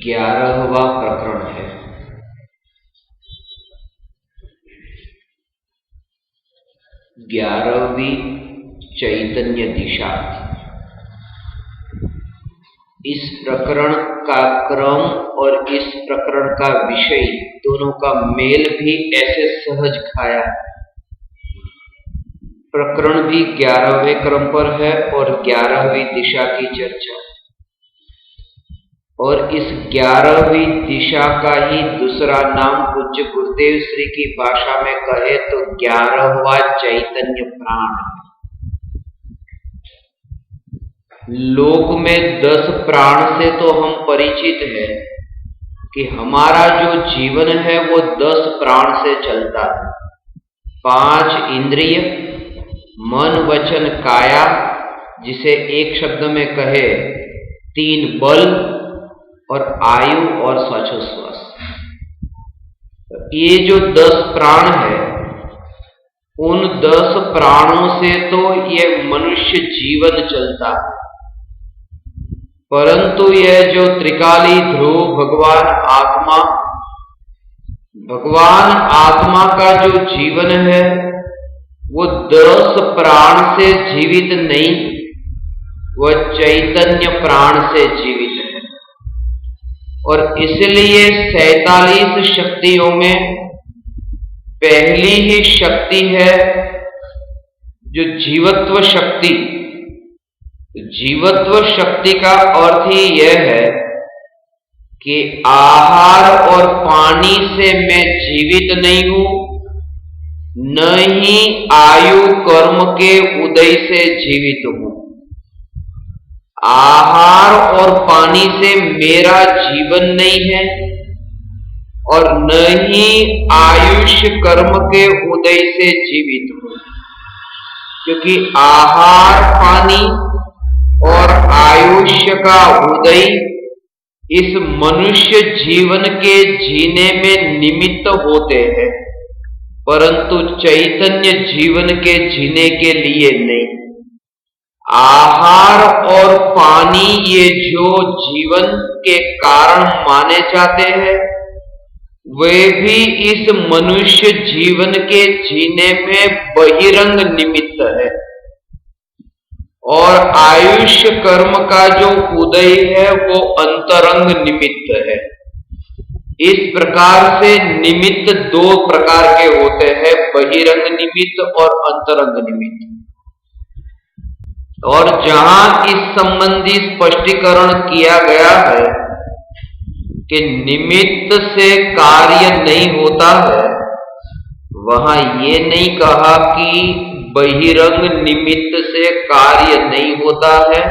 11वां प्रकरण है। 11वीं चैतन्य दिशा। इस प्रकरण का क्रम और इस प्रकरण का विषय दोनों का मेल भी ऐसे सहज खाया। प्रकरण भी 11वें क्रम पर है और 11वीं दिशा की चर्चा, और इस 11वीं दिशा का ही दूसरा नाम पूज्य गुरुदेव श्री की भाषा में कहे तो 11वां चैतन्य प्राण है। लोक में 10 प्राण से तो हम परिचित हैं कि हमारा जो जीवन है वो 10 प्राण से चलता है। 5 इंद्रिय, मन वचन काया, जिसे एक शब्द में कहे 3 बल और आयु और श्वासोच्छ्वास। ये जो 10 प्राण है, उन 10 प्राणों से तो ये मनुष्य जीवन चलता है, परंतु यह जो त्रिकाली ध्रुव भगवान आत्मा का जो जीवन है वो 10 प्राण से जीवित नहीं, वह चैतन्य प्राण से जीवित है। और इसलिए 47 शक्तियों में पहली ही शक्ति है जो जीवत्व शक्ति। जीवत्व शक्ति का अर्थ ही यह है कि आहार और पानी से मैं जीवित नहीं हूं, न ही आयु कर्म के उदय से जीवित हूं। आहार और पानी से मेरा जीवन नहीं है और न ही आयुष्य कर्म के उदय से जीवित हूं, क्योंकि आहार पानी और आयुष्य का उदय इस मनुष्य जीवन के जीने में निमित्त होते हैं, परंतु चैतन्य जीवन के जीने के लिए नहीं। आहार और पानी ये जो जीवन के कारण माने जाते हैं, वे भी इस मनुष्य जीवन के जीने में बहिरंग निमित्त है, और आयुष्य कर्म का जो उदय है वो अंतरंग निमित्त है। इस प्रकार से निमित्त 2 प्रकार के होते हैं, बहिरंग निमित्त और अंतरंग निमित्त। और जहां इस संबंधी स्पष्टीकरण किया गया है कि निमित्त से कार्य नहीं होता है, वहां ये नहीं कहा कि बहिरंग निमित्त से कार्य नहीं होता है,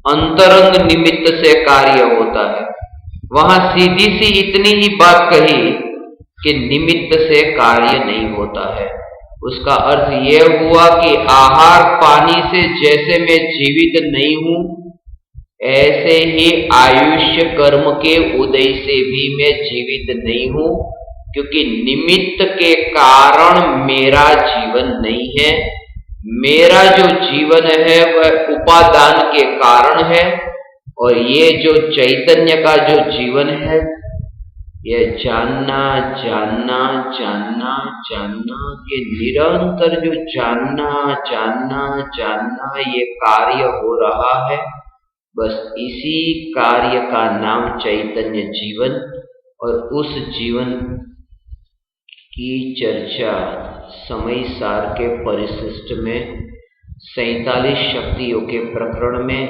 अंतरंग निमित्त से कार्य होता है। वहां सीधी सी इतनी ही बात कही कि निमित्त से कार्य नहीं होता है। उसका अर्थ यह हुआ कि आहार पानी से जैसे मैं जीवित नहीं हूं, ऐसे ही आयुष्य कर्म के उदय से भी मैं जीवित नहीं हूं, क्योंकि निमित्त के कारण मेरा जीवन नहीं है। मेरा जो जीवन है वह उपादान के कारण है, और ये जो चैतन्य का जो जीवन है, यह जानना जानना जानना जानना, ये निरंतर जो जानना जानना जानना ये कार्य हो रहा है, बस इसी कार्य का नाम चैतन्य जीवन। और उस जीवन की चर्चा समय सार के परिशिष्ट में 47 शक्तियों के प्रकरण में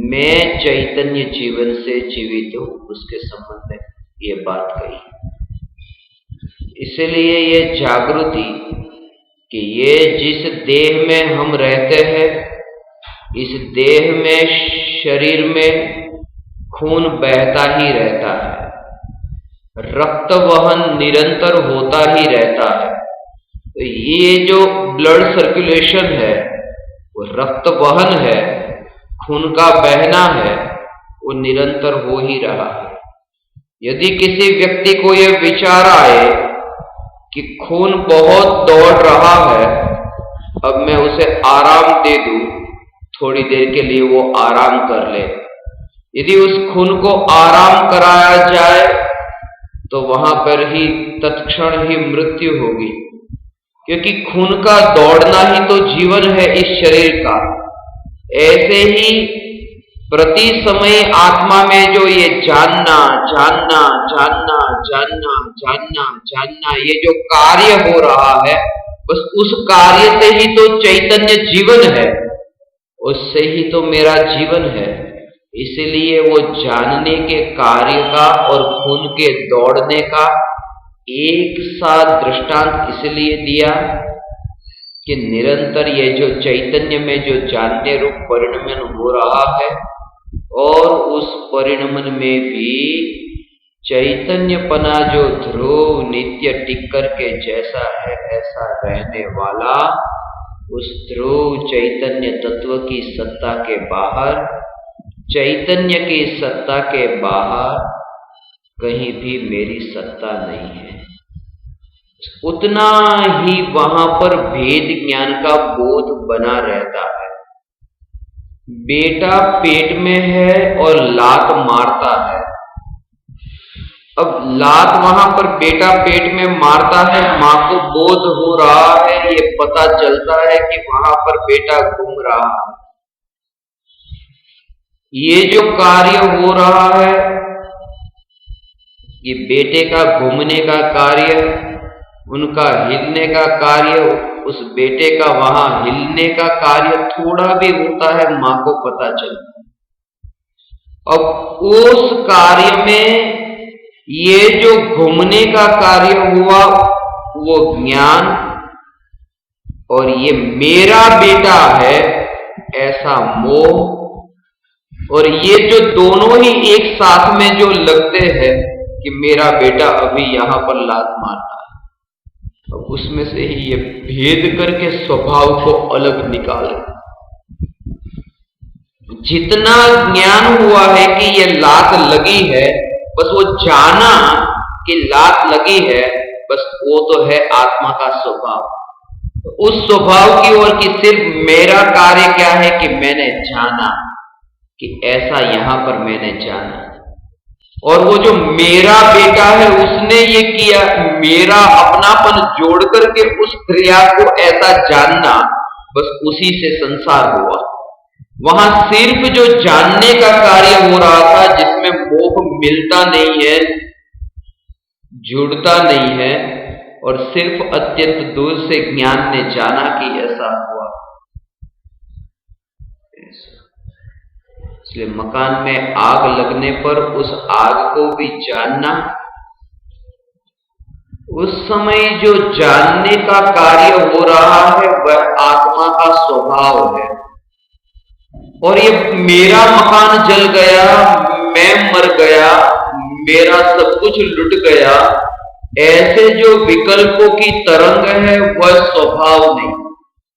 मैं चैतन्य जीवन से जीवित हूं, उसके संबंध में ये बात कही। इसलिए ये जागृति कि ये जिस देह में हम रहते हैं, इस देह में शरीर में खून बहता ही रहता है, रक्त वहन निरंतर होता ही रहता है। तो ये जो ब्लड सर्कुलेशन है वो रक्त वहन है, खून का बहना है, वो निरंतर हो ही रहा है। यदि किसी व्यक्ति को यह विचार आए कि खून बहुत दौड़ रहा है, अब मैं उसे आराम दे दूं, थोड़ी देर के लिए वो आराम कर ले, यदि उस खून को आराम कराया जाए तो वहां पर ही तत्क्षण ही मृत्यु होगी, क्योंकि खून का दौड़ना ही तो जीवन है इस शरीर का। ऐसे ही प्रति समय आत्मा में जो ये जानना जानना जानना जानना जानना जानना ये जो कार्य हो रहा है, बस उस कार्य से ही तो चैतन्य जीवन है, उससे ही तो मेरा जीवन है। इसलिए वो जानने के कार्य का और खून के दौड़ने का एक साथ दृष्टांत इसलिए दिया कि निरंतर ये जो चैतन्य में जो जानने रूप परिणमन हो रहा है और उस परिणमन में भी चैतन्यपना जो ध्रुव नित्य टिक्कर के जैसा है ऐसा रहने वाला, उस ध्रुव चैतन्य तत्व की सत्ता के बाहर, चैतन्य की सत्ता के बाहर कहीं भी मेरी सत्ता नहीं है। उतना ही वहां पर भेद ज्ञान का बोध बना रहता है। बेटा पेट में है और लात मारता है। अब लात वहां पर बेटा पेट में मारता है, मां को बोध हो रहा है, ये पता चलता है कि वहां पर बेटा घूम रहा है। ये जो कार्य हो रहा है, ये बेटे का घूमने का कार्य, उनका हिलने का कार्य, उस बेटे का वहां हिलने का कार्य थोड़ा भी होता है, मां को पता चलता है। अब उस कार्य में ये जो घूमने का कार्य हुआ वो ज्ञान, और ये मेरा बेटा है ऐसा मोह, और ये जो दोनों ही एक साथ में जो लगते हैं कि मेरा बेटा अभी यहां पर लात मारता है, तो उसमें से ही ये भेद करके स्वभाव को अलग निकाले। जितना ज्ञान हुआ है कि ये लात लगी है, बस वो जाना कि लात लगी है, बस वो तो है आत्मा का स्वभाव। उस स्वभाव की ओर कि सिर्फ मेरा कार्य क्या है कि मैंने जाना कि ऐसा यहां पर मैंने जाना, और वो जो मेरा बेटा है उसने ये किया, मेरा अपनापन जोड़ करके उस क्रिया को ऐसा जानना, बस उसी से संसार हुआ। वहां सिर्फ जो जानने का कार्य हो रहा था, जिसमें मोह मिलता नहीं है, जुड़ता नहीं है, और सिर्फ अत्यंत दूर से ज्ञान ने जाना कि ऐसा हुआ। इसलिए मकान में आग लगने पर उस आग को भी जानना, उस समय जो जानने का कार्य हो रहा है वह आत्मा का स्वभाव है। और ये मेरा मकान जल गया, मैं मर गया, मेरा सब कुछ लुट गया, ऐसे जो विकल्पों की तरंग है वह स्वभाव नहीं।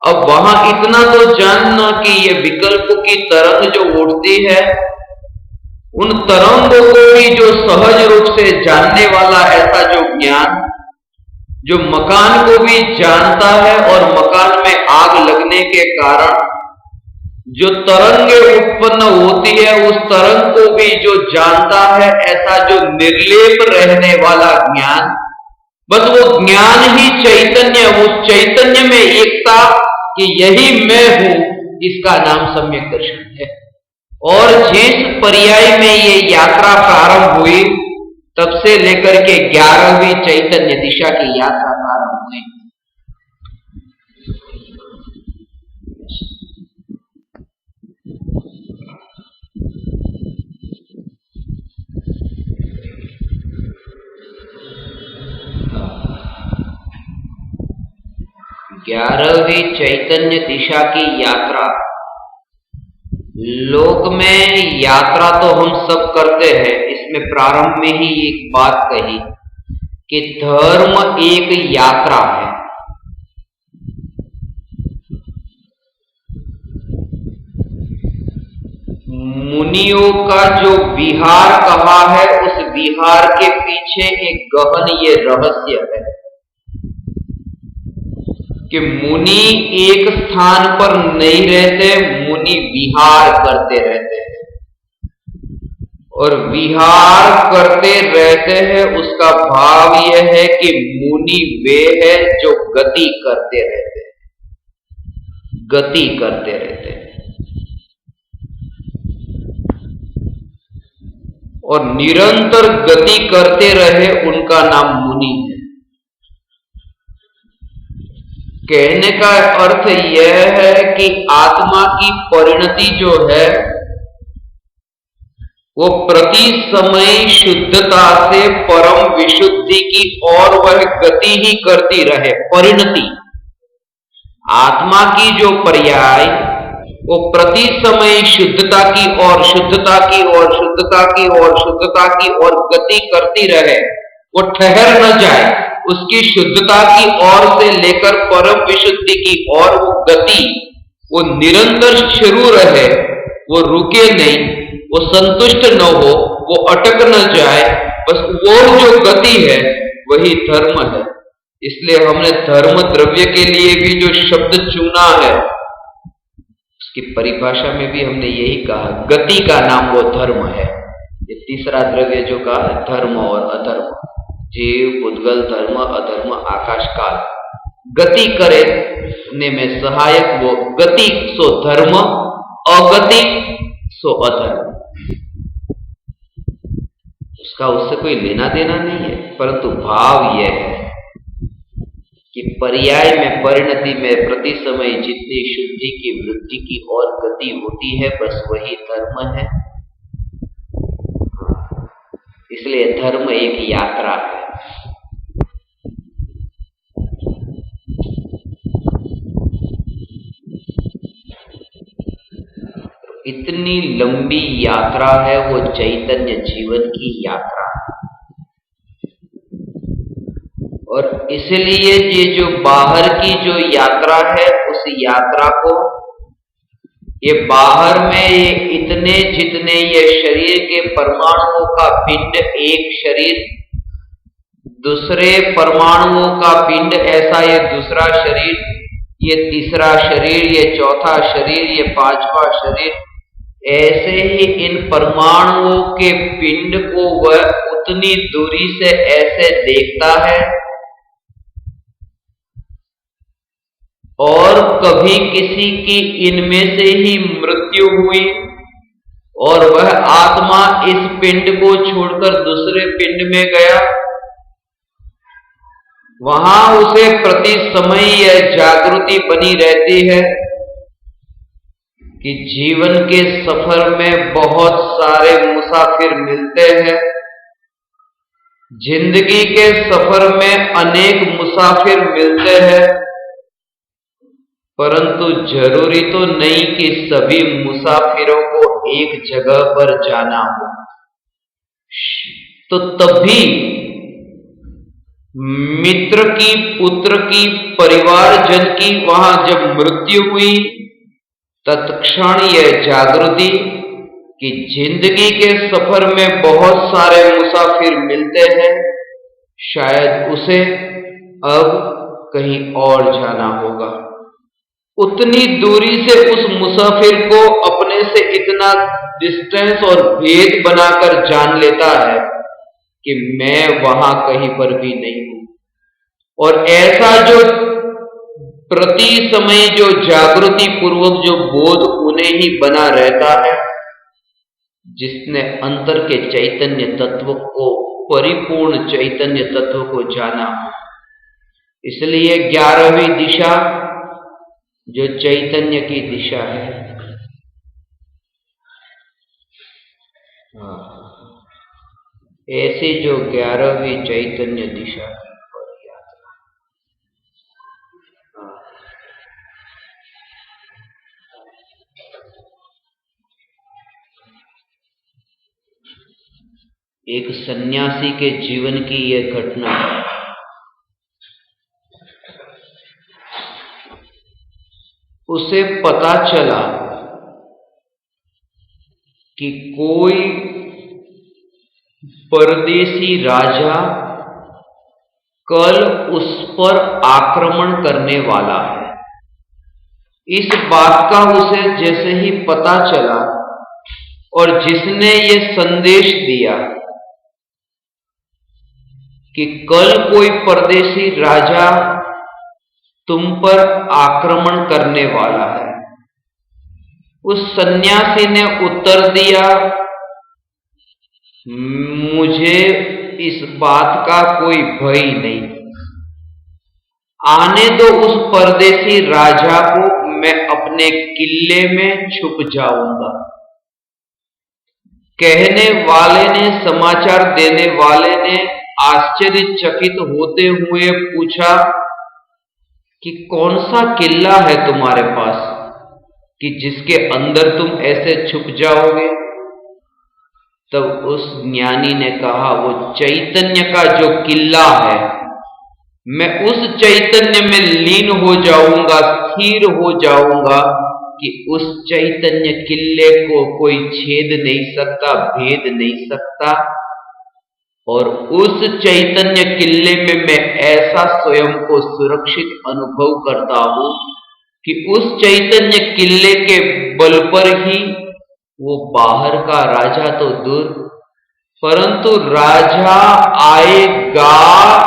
अब वहां इतना तो जानना कि ये विकल्पों की तरंग जो उठती है, उन तरंगों को भी जो सहज रूप से जानने वाला ऐसा जो ज्ञान, जो मकान को भी जानता है, और मकान में आग लगने के कारण जो तरंगे उत्पन्न होती है उस तरंग को भी जो जानता है, ऐसा जो निर्लेप रहने वाला ज्ञान, बस वो ज्ञान ही चैतन्य, उस चैतन्य में एकता कि यही मैं हूं, इसका नाम सम्यक दर्शन है। और जिस पर्याय में ये यात्रा प्रारंभ हुई, तब से लेकर के 11वीं चैतन्य दिशा की यात्रा प्रारंभ हुई। ग्यारहवीं चैतन्य दिशा की यात्रा। लोक में यात्रा तो हम सब करते हैं। इसमें प्रारंभ में ही एक बात कही कि धर्म एक यात्रा है। मुनियों का जो विहार कहा है, उस विहार के पीछे एक गहन ये रहस्य है कि मुनि एक स्थान पर नहीं रहते, मुनि विहार करते रहते हैं। और विहार करते रहते हैं, उसका भाव यह है कि मुनि वे हैं जो गति करते रहते हैं, गति करते रहते हैं। और निरंतर गति करते रहे उनका नाम मुनि है। कहने का अर्थ यह है कि आत्मा की परिणति जो है वो प्रति समय शुद्धता से परम विशुद्धि की ओर वह गति ही करती रहे। परिणति, आत्मा की जो पर्याय वो प्रति समय शुद्धता की ओर, शुद्धता की ओर, शुद्धता की ओर, शुद्धता की ओर गति करती रहे, वो ठहर न जाए। उसकी शुद्धता की ओर से लेकर परम विशुद्धि की ओर वो गति, वो निरंतर शुरू रहे, वो रुके नहीं, वो संतुष्ट न हो, वो अटक न जाए। बस वो जो गति है वही धर्म है। इसलिए हमने धर्म द्रव्य के लिए भी जो शब्द चुना है उसकी परिभाषा में भी हमने यही कहा, गति का नाम वो धर्म है। ये तीसरा द्रव्य जो कहा, धर्म और अधर्म, जीव, पुद्गल, धर्म, अधर्म, आकाश काल, गति करने में सहायक वो गति सो धर्म, अगति सो अधर्म। उसका उससे कोई लेना देना नहीं है, परंतु भाव यह है कि पर्याय में, परिणति में प्रति समय जितनी शुद्धि की वृद्धि की और गति होती है, बस वही धर्म है। इसलिए धर्म एक यात्रा है। इतनी लंबी यात्रा है वो चैतन्य जीवन की यात्रा है। और इसलिए ये जो बाहर की जो यात्रा है, उस यात्रा को, ये बाहर में ये इतने जितने ये शरीर के परमाणुओं का पिंड, एक शरीर, दूसरे परमाणुओं का पिंड, ऐसा ये दूसरा शरीर, ये तीसरा शरीर, ये चौथा शरीर, ये पांचवा शरीर, ऐसे ही इन परमाणुओं के पिंड को वह उतनी दूरी से ऐसे देखता है। और कभी किसी की इनमें से ही मृत्यु हुई और वह आत्मा इस पिंड को छोड़कर दूसरे पिंड में गया, वहां उसे प्रति समय यह जागृति बनी रहती है कि जीवन के सफर में बहुत सारे मुसाफिर मिलते हैं। जिंदगी के सफर में अनेक मुसाफिर मिलते हैं, परंतु जरूरी तो नहीं कि सभी मुसाफिरों को एक जगह पर जाना हो। तो तभी मित्र की, पुत्र की, परिवारजन की वहां जब मृत्यु हुई, तत्क्षण यह जागृति कि जिंदगी के सफर में बहुत सारे मुसाफिर मिलते हैं, शायद उसे अब कहीं और जाना होगा। उतनी दूरी से उस मुसाफिर को अपने से इतना डिस्टेंस और भेद बनाकर जान लेता है कि मैं वहां कहीं पर भी नहीं हूं। और ऐसा जो प्रति समय जो जागृति पूर्वक जो बोध उन्हें ही बना रहता है, जिसने अंतर के चैतन्य तत्व को, परिपूर्ण चैतन्य तत्व को जाना। इसलिए 11वीं दिशा जो चैतन्य की दिशा है, ऐसी जो 11वीं चैतन्य दिशा की यात्रा, एक सन्यासी के जीवन की यह घटना है। उसे पता चला कि कोई परदेसी राजा कल उस पर आक्रमण करने वाला है। इस बात का उसे जैसे ही पता चला और जिसने ये संदेश दिया कि कल कोई परदेशी राजा तुम पर आक्रमण करने वाला है, उस सन्यासी ने उत्तर दिया, मुझे इस बात का कोई भय नहीं, आने दो उस परदेशी राजा को, मैं अपने किले में छुप जाऊंगा। कहने वाले ने, समाचार देने वाले ने आश्चर्यचकित होते हुए पूछा कि कौन सा किला है तुम्हारे पास कि जिसके अंदर तुम ऐसे छुप जाओगे? तब उस ज्ञानी ने कहा, वो चैतन्य का जो किला है, मैं उस चैतन्य में लीन हो जाऊंगा, स्थिर हो जाऊंगा कि उस चैतन्य किले को कोई छेद नहीं सकता, भेद नहीं सकता। और उस चैतन्य किले में मैं ऐसा स्वयं को सुरक्षित अनुभव करता हूं कि उस चैतन्य किले के बल पर ही वो बाहर का राजा तो दूर, परंतु राजा आएगा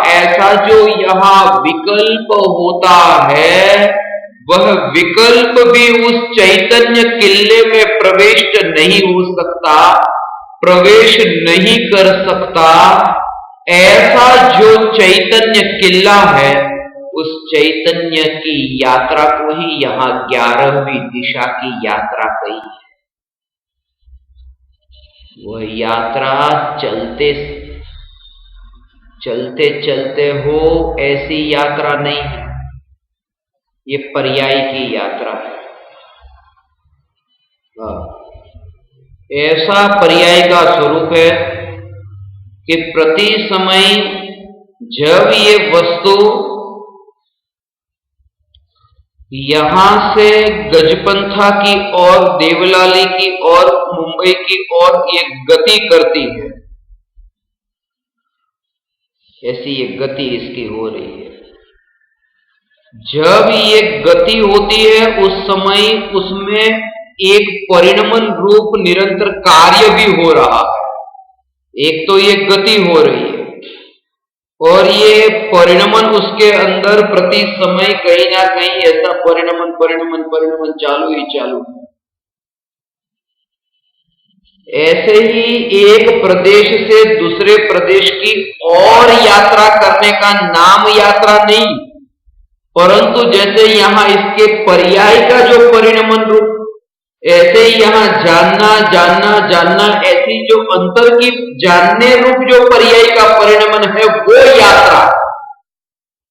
ऐसा जो यहां विकल्प होता है, वह विकल्प भी उस चैतन्य किले में प्रविष्ट नहीं हो सकता, प्रवेश नहीं कर सकता। ऐसा जो चैतन्य किला है, उस चैतन्य की यात्रा को ही यहां 11वीं दिशा की यात्रा कही है। वह यात्रा चलते चलते चलते हो ऐसी यात्रा नहीं है, ये पर्याय की यात्रा है। ऐसा पर्याय का स्वरूप है कि प्रति समय जब ये वस्तु यहां से गजपंथा की ओर, देवलाली की ओर, मुंबई की ओर ये गति करती है, ऐसी ये गति इसकी हो रही है। जब ये गति होती है उस समय उसमें एक परिणमन रूप निरंतर कार्य भी हो रहा है। एक तो ये गति हो रही है और ये परिणमन उसके अंदर प्रति समय कहीं ना कहीं ऐसा परिणमन परिणमन परिणमन चालू ही चालू। ऐसे ही एक प्रदेश से दूसरे प्रदेश की और यात्रा करने का नाम यात्रा नहीं, परंतु जैसे यहां इसके पर्याय का जो परिणमन रूप, ऐसे ही यहां जानना जानना जानना, ऐसी जो अंतर की जानने रूप जो पर्याय का परिणमन है, वो यात्रा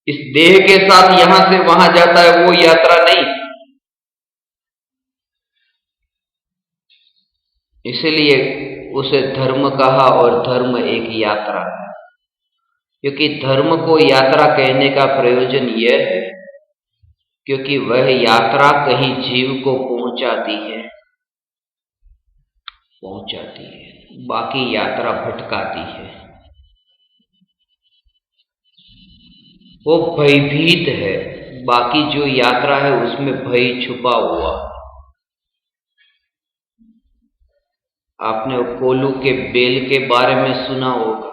इस देह के साथ यहां से वहां जाता है, वो यात्रा नहीं। इसलिए उसे धर्म कहा और धर्म एक यात्रा है, क्योंकि धर्म को यात्रा कहने का प्रयोजन यह है क्योंकि वह यात्रा कहीं जीव को पहुंचाती है, बाकी यात्रा भटकाती है। वो भयभीत है, बाकी जो यात्रा है उसमें भय छुपा हुआ। आपने कोल्हू के बेल के बारे में सुना होगा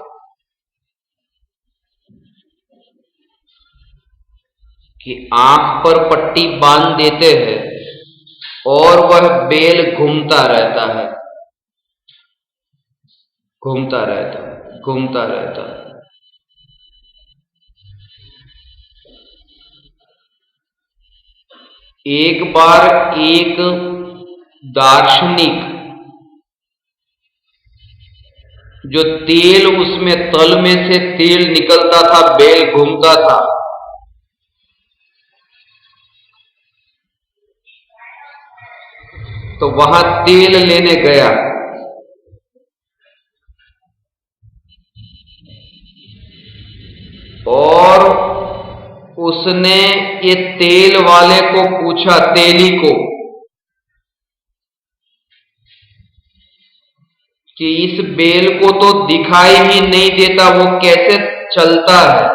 कि आंख पर पट्टी बांध देते हैं और वह बेल घूमता रहता है, घूमता रहता है, घूमता रहता है। एक बार एक दार्शनिक जो तेल, उसमें तल में से तेल निकलता था, बेल घूमता था, तो वहां तेल लेने गया और उसने ये तेल वाले को पूछा, तेली को, कि इस बेल को तो दिखाई ही नहीं देता, वो कैसे चलता है?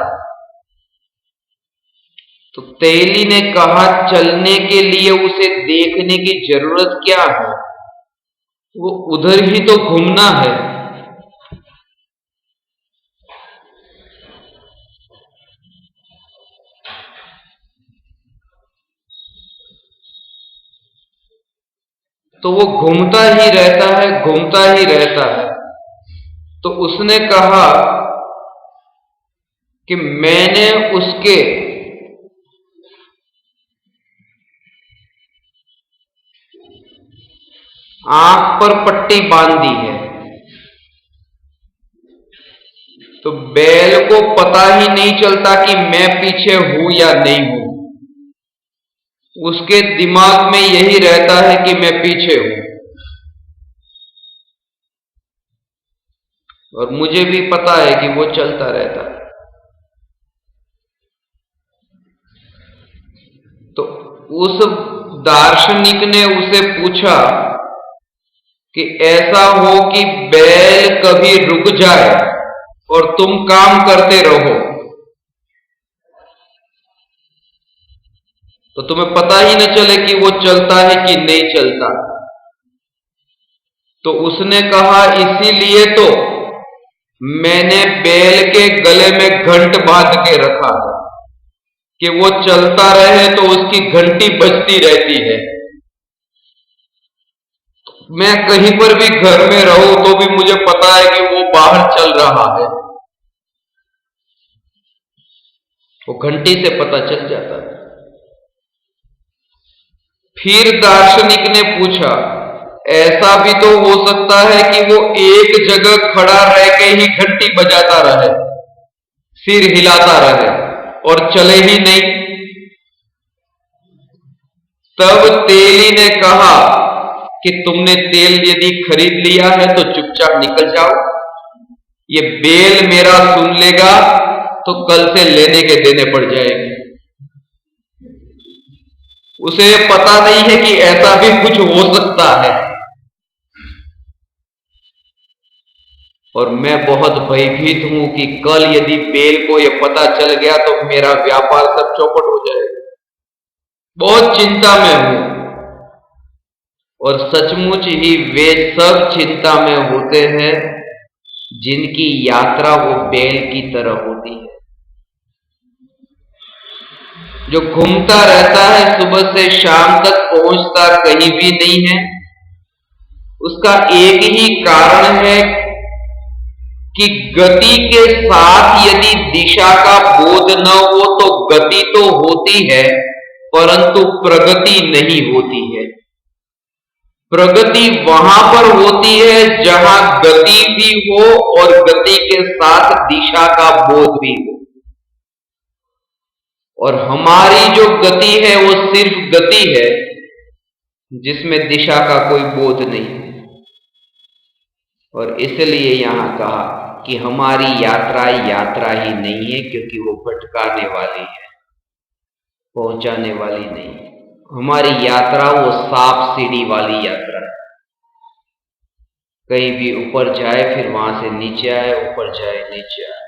तो तेली ने कहा, चलने के लिए उसे देखने की जरूरत क्या है? वो उधर ही तो घूमना है। तो वो घूमता ही रहता है, घूमता ही रहता है। तो उसने कहा कि मैंने उसके आंख पर पट्टी बांध दी है, तो बैल को पता ही नहीं चलता कि मैं पीछे हूं या नहीं हूं। उसके दिमाग में यही रहता है कि मैं पीछे हूं। और मुझे भी पता है कि वो चलता रहता है। तो उस दार्शनिक ने उसे पूछा कि ऐसा हो कि बैल कभी रुक जाए और तुम काम करते रहो, तो तुम्हें पता ही न चले कि वो चलता है कि नहीं चलता। तो उसने कहा इसीलिए तो मैंने बैल के गले में घंट बांध के रखा है कि वो चलता रहे तो उसकी घंटी बजती रहती है। मैं कहीं पर भी घर में रहूं तो भी मुझे पता है कि वो बाहर चल रहा है। वो घंटी से पता चल जाता है। फिर दार्शनिक ने पूछा ऐसा भी तो हो सकता है कि वो एक जगह खड़ा रह के ही घंटी बजाता रहे, सिर हिलाता रहे और चले ही नहीं। तब तेली ने कहा कि तुमने तेल यदि खरीद लिया है तो चुपचाप निकल जाओ। ये बेल मेरा सुन लेगा तो कल से लेने के देने पड़ जाएंगे। उसे पता नहीं है कि ऐसा भी कुछ हो सकता है। और मैं बहुत भयभीत हूं कि कल यदि बेल को यह पता चल गया तो मेरा व्यापार सब चौपट हो जाएगा। बहुत चिंता में हूं। और सचमुच ही वे सब चिंता में होते हैं जिनकी यात्रा वो बैल की तरह होती है, जो घूमता रहता है, सुबह से शाम तक पहुंचता कहीं भी नहीं है। उसका एक ही कारण है कि गति के साथ यदि दिशा का बोध न हो तो गति तो होती है परंतु प्रगति नहीं होती है। प्रगति वहां पर होती है जहां गति भी हो और गति के साथ दिशा का बोध भी हो। और हमारी जो गति है वो सिर्फ गति है जिसमें दिशा का कोई बोध नहीं। और इसलिए यहां कहा कि हमारी यात्रा यात्रा ही नहीं है, क्योंकि वो भटकाने वाली है, पहुंचाने वाली नहीं। हमारी यात्रा वो सांप सीढ़ी वाली यात्रा है। कहीं भी ऊपर जाए फिर वहां से नीचे आए, ऊपर जाए नीचे आए।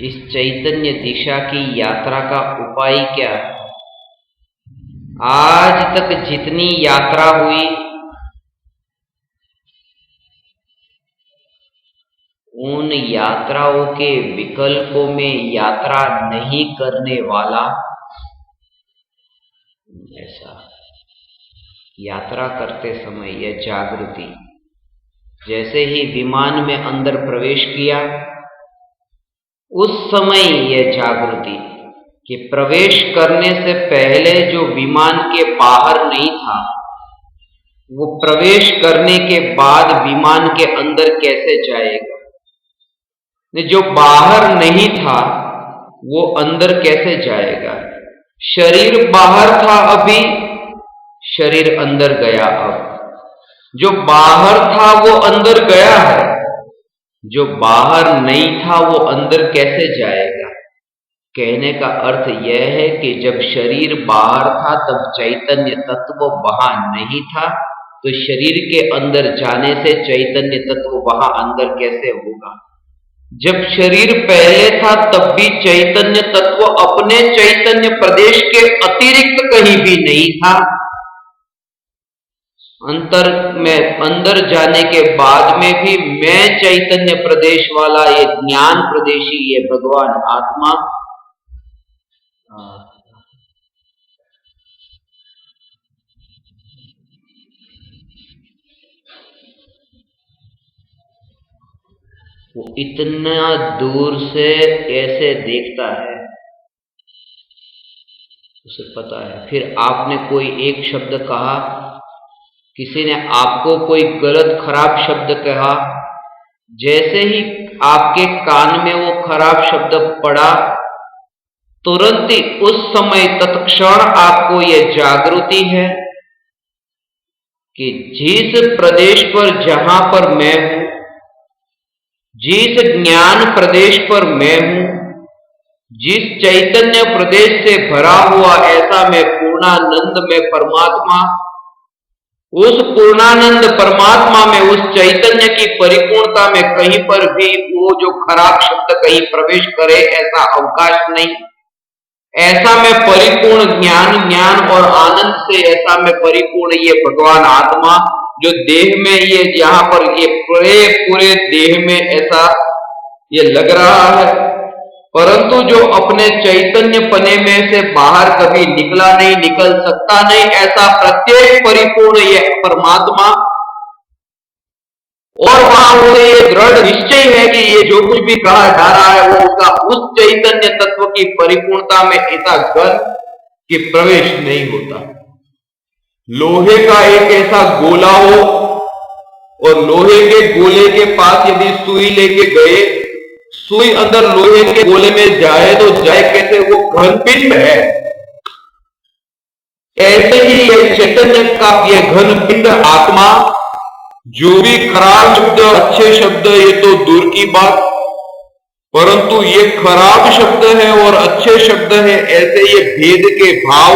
इस चैतन्य दिशा की यात्रा का उपाय क्या है? आज तक जितनी यात्रा हुई उन यात्राओं के विकल्पों में यात्रा नहीं करने वाला ऐसा यात्रा करते समय यह जागृति, जैसे ही विमान में अंदर प्रवेश किया उस समय यह जागृति कि प्रवेश करने से पहले जो विमान के बाहर नहीं था वो प्रवेश करने के बाद विमान के अंदर कैसे जाएगा, जो बाहर नहीं था वो अंदर कैसे जाएगा। शरीर बाहर था अभी, शरीर अंदर गया अब। जो बाहर था वो अंदर गया है, जो बाहर नहीं था वो अंदर कैसे जाएगा। कहने का अर्थ यह है कि जब शरीर बाहर था तब चैतन्य तत्व वहां नहीं था, तो शरीर के अंदर जाने से चैतन्य तत्व वहां अंदर कैसे होगा। जब शरीर पहले था तब भी चैतन्य तत्व अपने चैतन्य प्रदेश के अतिरिक्त कहीं भी नहीं था। अंदर जाने के बाद में भी मैं चैतन्य प्रदेश वाला ये ज्ञान प्रदेशी ये भगवान आत्मा वो इतना दूर से कैसे देखता है उसे पता है। फिर आपने कोई एक शब्द कहा, किसी ने आपको कोई गलत खराब शब्द कहा, जैसे ही आपके कान में वो खराब शब्द पड़ा तुरंत ही उस समय तत्क्षण आपको ये जागृति है कि जिस प्रदेश पर जहां पर मैं हूं, जिस ज्ञान प्रदेश पर मैं हूं, जिस चैतन्य प्रदेश से भरा हुआ ऐसा मैं पूर्णानंद में परमात्मा, उस पूर्णानंद परमात्मा में उस चैतन्य की परिपूर्णता में कहीं पर भी वो जो खराब शब्द कहीं प्रवेश करे ऐसा अवकाश नहीं। ऐसा मैं परिपूर्ण ज्ञान और आनंद से ऐसा मैं परिपूर्ण ये भगवान आत्मा जो देह में ये यहां पर ये पूरे देह में ऐसा ये लग रहा है, परंतु जो अपने चैतन्य पने में से बाहर कभी निकला नहीं, निकल सकता नहीं, ऐसा प्रत्येक परिपूर्ण ये परमात्मा। और वहां उसे ये दृढ़ निश्चय है कि ये जो कुछ भी कहा जा रहा है वो उसका उस चैतन्य तत्व की परिपूर्णता में ऐसा घन कि प्रवेश नहीं होता। लोहे का एक ऐसा गोला हो और लोहे के गोले के पास यदि सुई लेके गए, सुई अंदर लोहे के गोले में जाए तो जाए कैसे, वो घन पिंड है। ऐसे ही ये चैतन्य का ये घन पिंड आत्मा, जो भी खराब शब्द अच्छे शब्द ये तो दूर की बात, परंतु ये खराब शब्द है और अच्छे शब्द है, ऐसे ये भेद के भाव,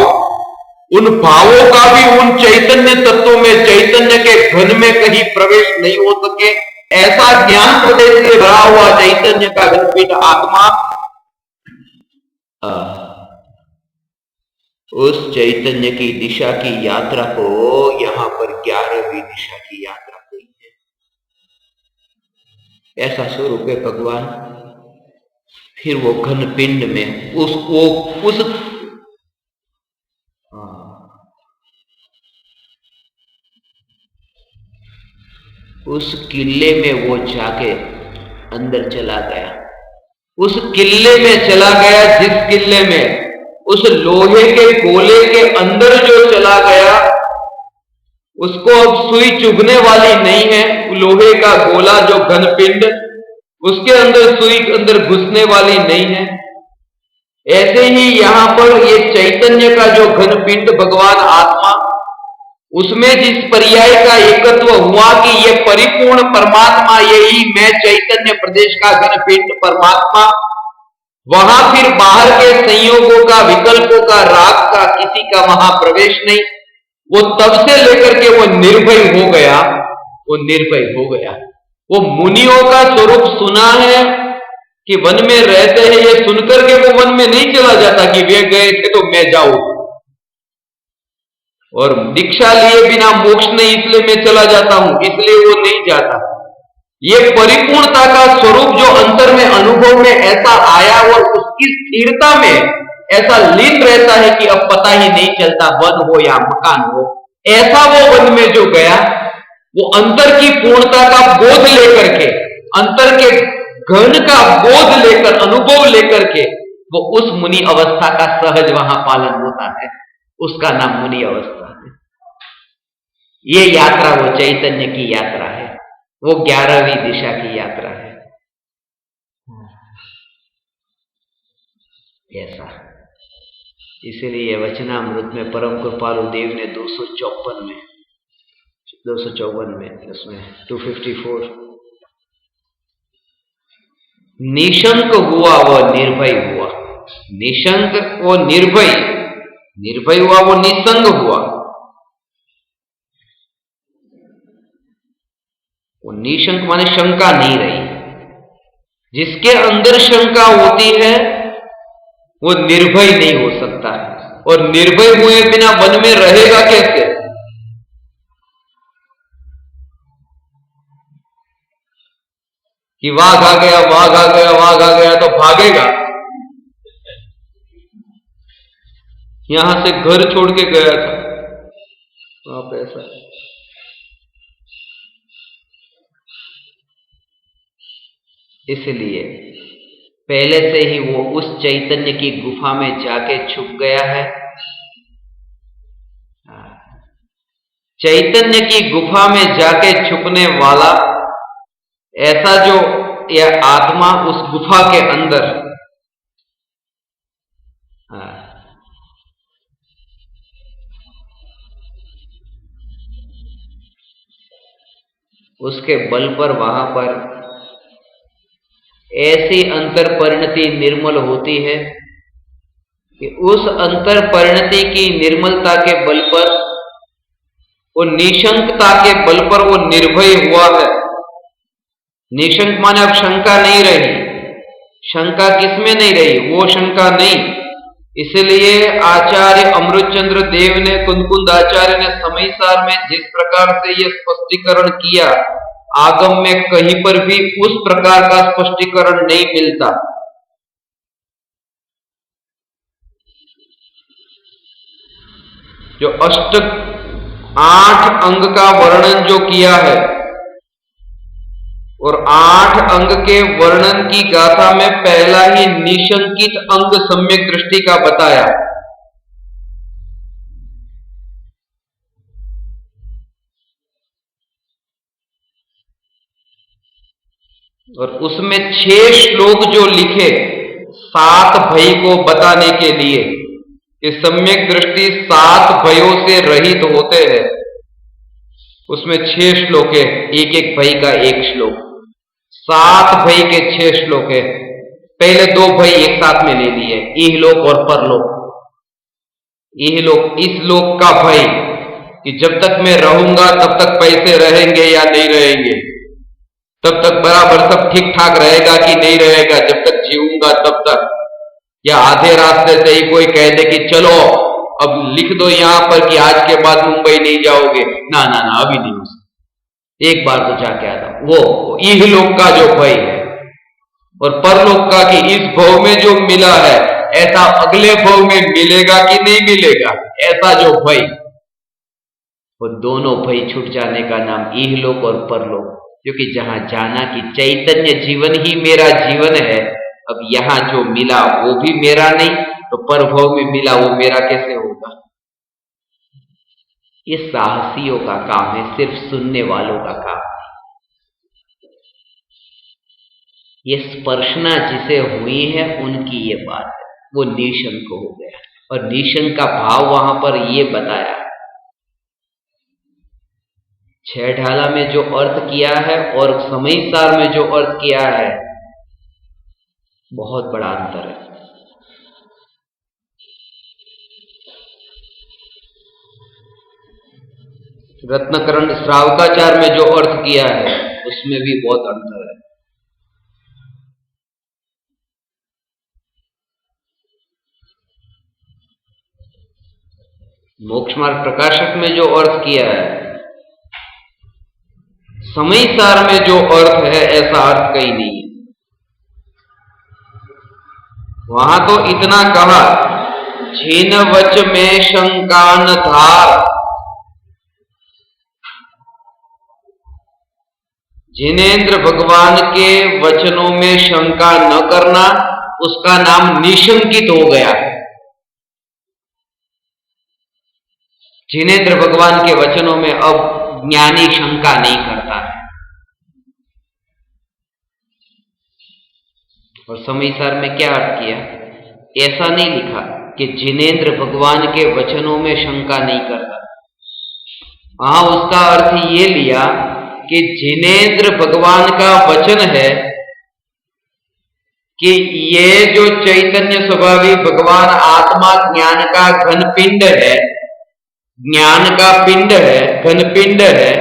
उन भावों का भी उन चैतन्य तत्वों में चैतन्य के घन में कहीं प्रवेश नहीं हो सके, ऐसा ज्ञान प्रदेश से भरा हुआ चैतन्य का घनपीठ आत्मा उस चैतन्य की दिशा की यात्रा को यहां पर 11वीं दिशा की यात्रा हुई है। ऐसा स्वरूप है भगवान। फिर वो घन पिंड में उस किले में वो जाके अंदर चला गया। उस किले में चला गया जिस किले में उस लोहे के गोले के अंदर जो चला गया उसको अब सुई चुभने वाली नहीं है। लोहे का गोला जो घन पिंड, उसके अंदर सुई अंदर घुसने वाली नहीं है। ऐसे ही यहां पर ये चैतन्य का जो घन पिंड भगवान आत्मा, उसमें जिस पर्याय का एकत्व हुआ कि ये परिपूर्ण परमात्मा, यही मैं चैतन्य प्रदेश का घन पिंड परमात्मा, वहां फिर बाहर के संयोगों का, विकल्पों का, राग का, किसी का वहां प्रवेश नहीं। वो तब से लेकर के वो निर्भय हो गया, वो निर्भय हो गया। वो मुनियों का स्वरूप सुना है कि वन में रहते हैं, ये सुनकर के वो वन में नहीं चला जाता कि वे गए थे तो मैं जाऊं, और दीक्षा लिए बिना मोक्ष नहीं इसलिए मैं चला जाता हूं, इसलिए वो नहीं जाता। ये परिपूर्णता का स्वरूप जो अंतर में अनुभव में ऐसा आया और उसकी स्थिरता में ऐसा लीन रहता है कि अब पता ही नहीं चलता वन हो या मकान हो। ऐसा वो वन में जो गया, वो अंतर की पूर्णता का बोध लेकर के, अंतर के घन का बोध लेकर, अनुभव लेकर के वो उस मुनि अवस्था का सहज वहां पालन होता है। उसका नाम मुनि अवस्था है। ये यात्रा वो चैतन्य की यात्रा है, वो 11वीं दिशा की यात्रा है। ऐसा इसीलिए वचनामृत में परम कृपालु देव ने 254 में उसमें 254 निशंक हुआ वो निर्भय हुआ। निशंक वो निर्भय, निर्भय हुआ वो निसंग हुआ। वो निशंक माने शंका नहीं रही, जिसके अंदर शंका होती है वो निर्भय नहीं हो सकता है, और निर्भय हुए बिना वन में रहेगा कैसे? कि वाघ आ गया, वाघ आ गया, वाघ आ गया तो भागेगा? यहां से घर छोड़ के गया था, आप ऐसा इसलिए पहले से ही वो उस चैतन्य की गुफा में जाके छुप गया है। चैतन्य की गुफा में जाके छुपने वाला ऐसा जो यह आत्मा उस गुफा के अंदर उसके बल पर वहां पर ऐसी अंतर परिणति निर्मल होती है कि उस अंतर परिणति की निर्मलता के बल पर, वो निशंकता के बल पर वो निर्भय हुआ है। निशंक माने अब शंका नहीं रही। शंका किसमें नहीं रही? वो शंका नहीं। इसलिए आचार्य अमृतचंद्र देव ने, कुंदकुंद आचार्य ने समयसार में जिस प्रकार से यह स्पष्टीकरण किया, आगम में कहीं पर भी उस प्रकार का स्पष्टीकरण नहीं मिलता। जो 8 अंग का वर्णन जो किया है, और 8 अंग के वर्णन की गाथा में पहला ही निशंकित अंग सम्यक दृष्टि का बताया। और उसमें 6 श्लोक जो लिखे 7 भय को बताने के लिए कि सम्यक दृष्टि 7 भयों से रहित होते हैं, उसमें 6 श्लोक है, एक एक भय का एक श्लोक, 7 भय के 6 श्लोक है। पहले 2 भय एक साथ में ले लिए, इहलोक और परलोक। इहलोक, इस लोक का भय कि जब तक मैं रहूंगा तब तक पैसे रहेंगे या नहीं रहेंगे, तब तक बराबर सब ठीक ठाक रहेगा कि नहीं रहेगा, जब तक जीऊंगा तब तक। या आधे रास्ते से ही कोई कह दे कि चलो अब लिख दो यहां पर कि आज के बाद मुंबई नहीं जाओगे, ना ना ना अभी नहीं हो सकता, एक बार तो जाके आता। वो इहलोक का जो भय है, और परलोक का कि इस भव में जो मिला है ऐसा अगले भव में मिलेगा कि नहीं मिलेगा, ऐसा जो भय, वो दोनों भय छूट जाने का नाम इहलोक और परलोक। क्योंकि जहां जाना कि चैतन्य जीवन ही मेरा जीवन है, अब यहां जो मिला वो भी मेरा नहीं, तो परभव में मिला वो मेरा कैसे होगा? ये साहसियों का काम है, सिर्फ सुनने वालों का काम नहीं। ये स्पर्शना जिसे हुई है उनकी ये बात है, वो निशंक हो गया। और निशंक का भाव वहां पर ये बताया, 6 ढाला में जो अर्थ किया है और समयसार में जो अर्थ किया है, बहुत बड़ा अंतर है। रत्नकरण श्रावकाचार में जो अर्थ किया है उसमें भी बहुत अंतर है। मोक्ष मार्ग प्रकाशक में जो अर्थ किया है, समयसार में जो अर्थ है ऐसा अर्थ कहीं नहीं है। वहां तो इतना कहा, जिन वच में शंका न था, जिनेन्द्र भगवान के वचनों में शंका न करना, उसका नाम निशंकित हो गया। जिनेन्द्र भगवान के वचनों में अब ज्ञानी शंका नहीं करता है। और समयसार में क्या अर्थ किया? ऐसा नहीं लिखा कि जिनेन्द्र भगवान के वचनों में शंका नहीं करता। वहां उसका अर्थ ये लिया कि जिनेन्द्र भगवान का वचन है कि ये जो चैतन्य स्वभावी भगवान आत्मा ज्ञान का घन पिंड है, ज्ञान का पिंड है, घन पिंड है,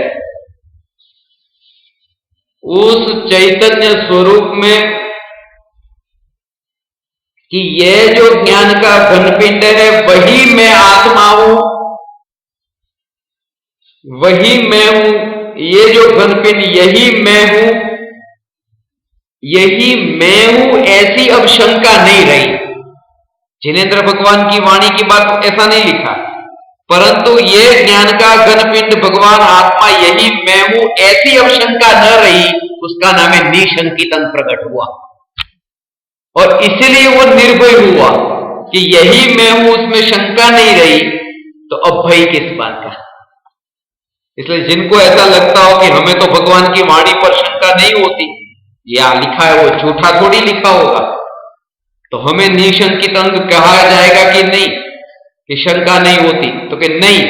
उस चैतन्य स्वरूप में कि यह जो ज्ञान का घनपिंड है वही मैं आत्मा हूं, वही मैं हूं, ये जो घनपिंड यही मैं हूं, यही मैं हूं, ऐसी अब शंका नहीं रही। जिनेंद्र भगवान की वाणी की बात ऐसा नहीं लिखा, परंतु ये ज्ञान का घनपिंड भगवान आत्मा यही मैं हूं, ऐसी अब शंका न रही, उसका नाम है निशंकितन प्रकट हुआ। और इसलिए वो निर्भय हुआ कि यही मैं हूं, उसमें शंका नहीं रही, तो अब भय किस बात का। इसलिए जिनको ऐसा लगता हो कि हमें तो भगवान की वाणी पर शंका नहीं होती, या लिखा है वो झूठा थोड़ी लिखा होगा, तो हमें निशंकित अंग कहा जाएगा कि नहीं, कि शंका नहीं होती, तो कि नहीं।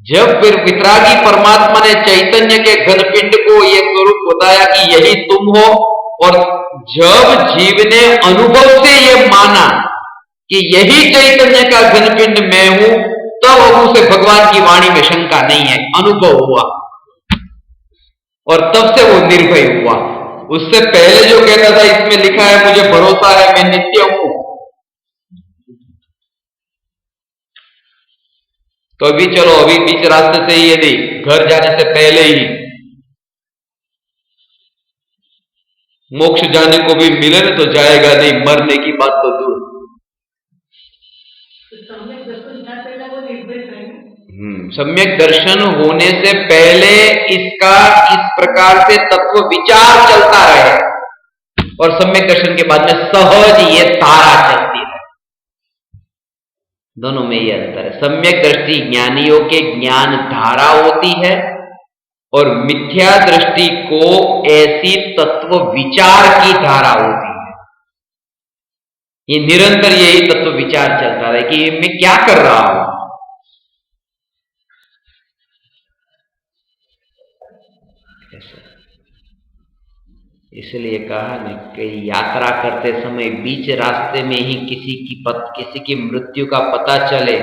जब फिर वितरागी परमात्मा ने चैतन्य के घनपिंड को यह स्वरूप बताया कि यही तुम हो, और जब जीव ने अनुभव से यह माना कि यही चैतन्य का घनपिंड मैं हूं, तब अब उसे भगवान की वाणी में शंका नहीं है, अनुभव हुआ, और तब से वो निर्भय हुआ। उससे पहले जो कहता था इसमें लिखा है मुझे भरोसा है मैं नित्य हूं, तो अभी चलो अभी बीच रास्ते से ही यदि घर जाने से पहले ही मोक्ष जाने को भी मिले ना तो जाएगा नहीं, मरने की बात तो दूर। सम्यक दर्शन होने से पहले इसका इस प्रकार से तत्व विचार चलता रहे, और सम्यक दर्शन के बाद में सहज ये तारा चलती है। दोनों में ये अंतर है। सम्यक दृष्टि ज्ञानियों के ज्ञान धारा होती है, और मिथ्या दृष्टि को ऐसी तत्व विचार की धारा होती है। ये निरंतर यही तत्व विचार चलता रहे कि मैं क्या कर रहा हूं। इसलिए कहा ना कि यात्रा करते समय बीच रास्ते में ही किसी की मृत्यु का पता चले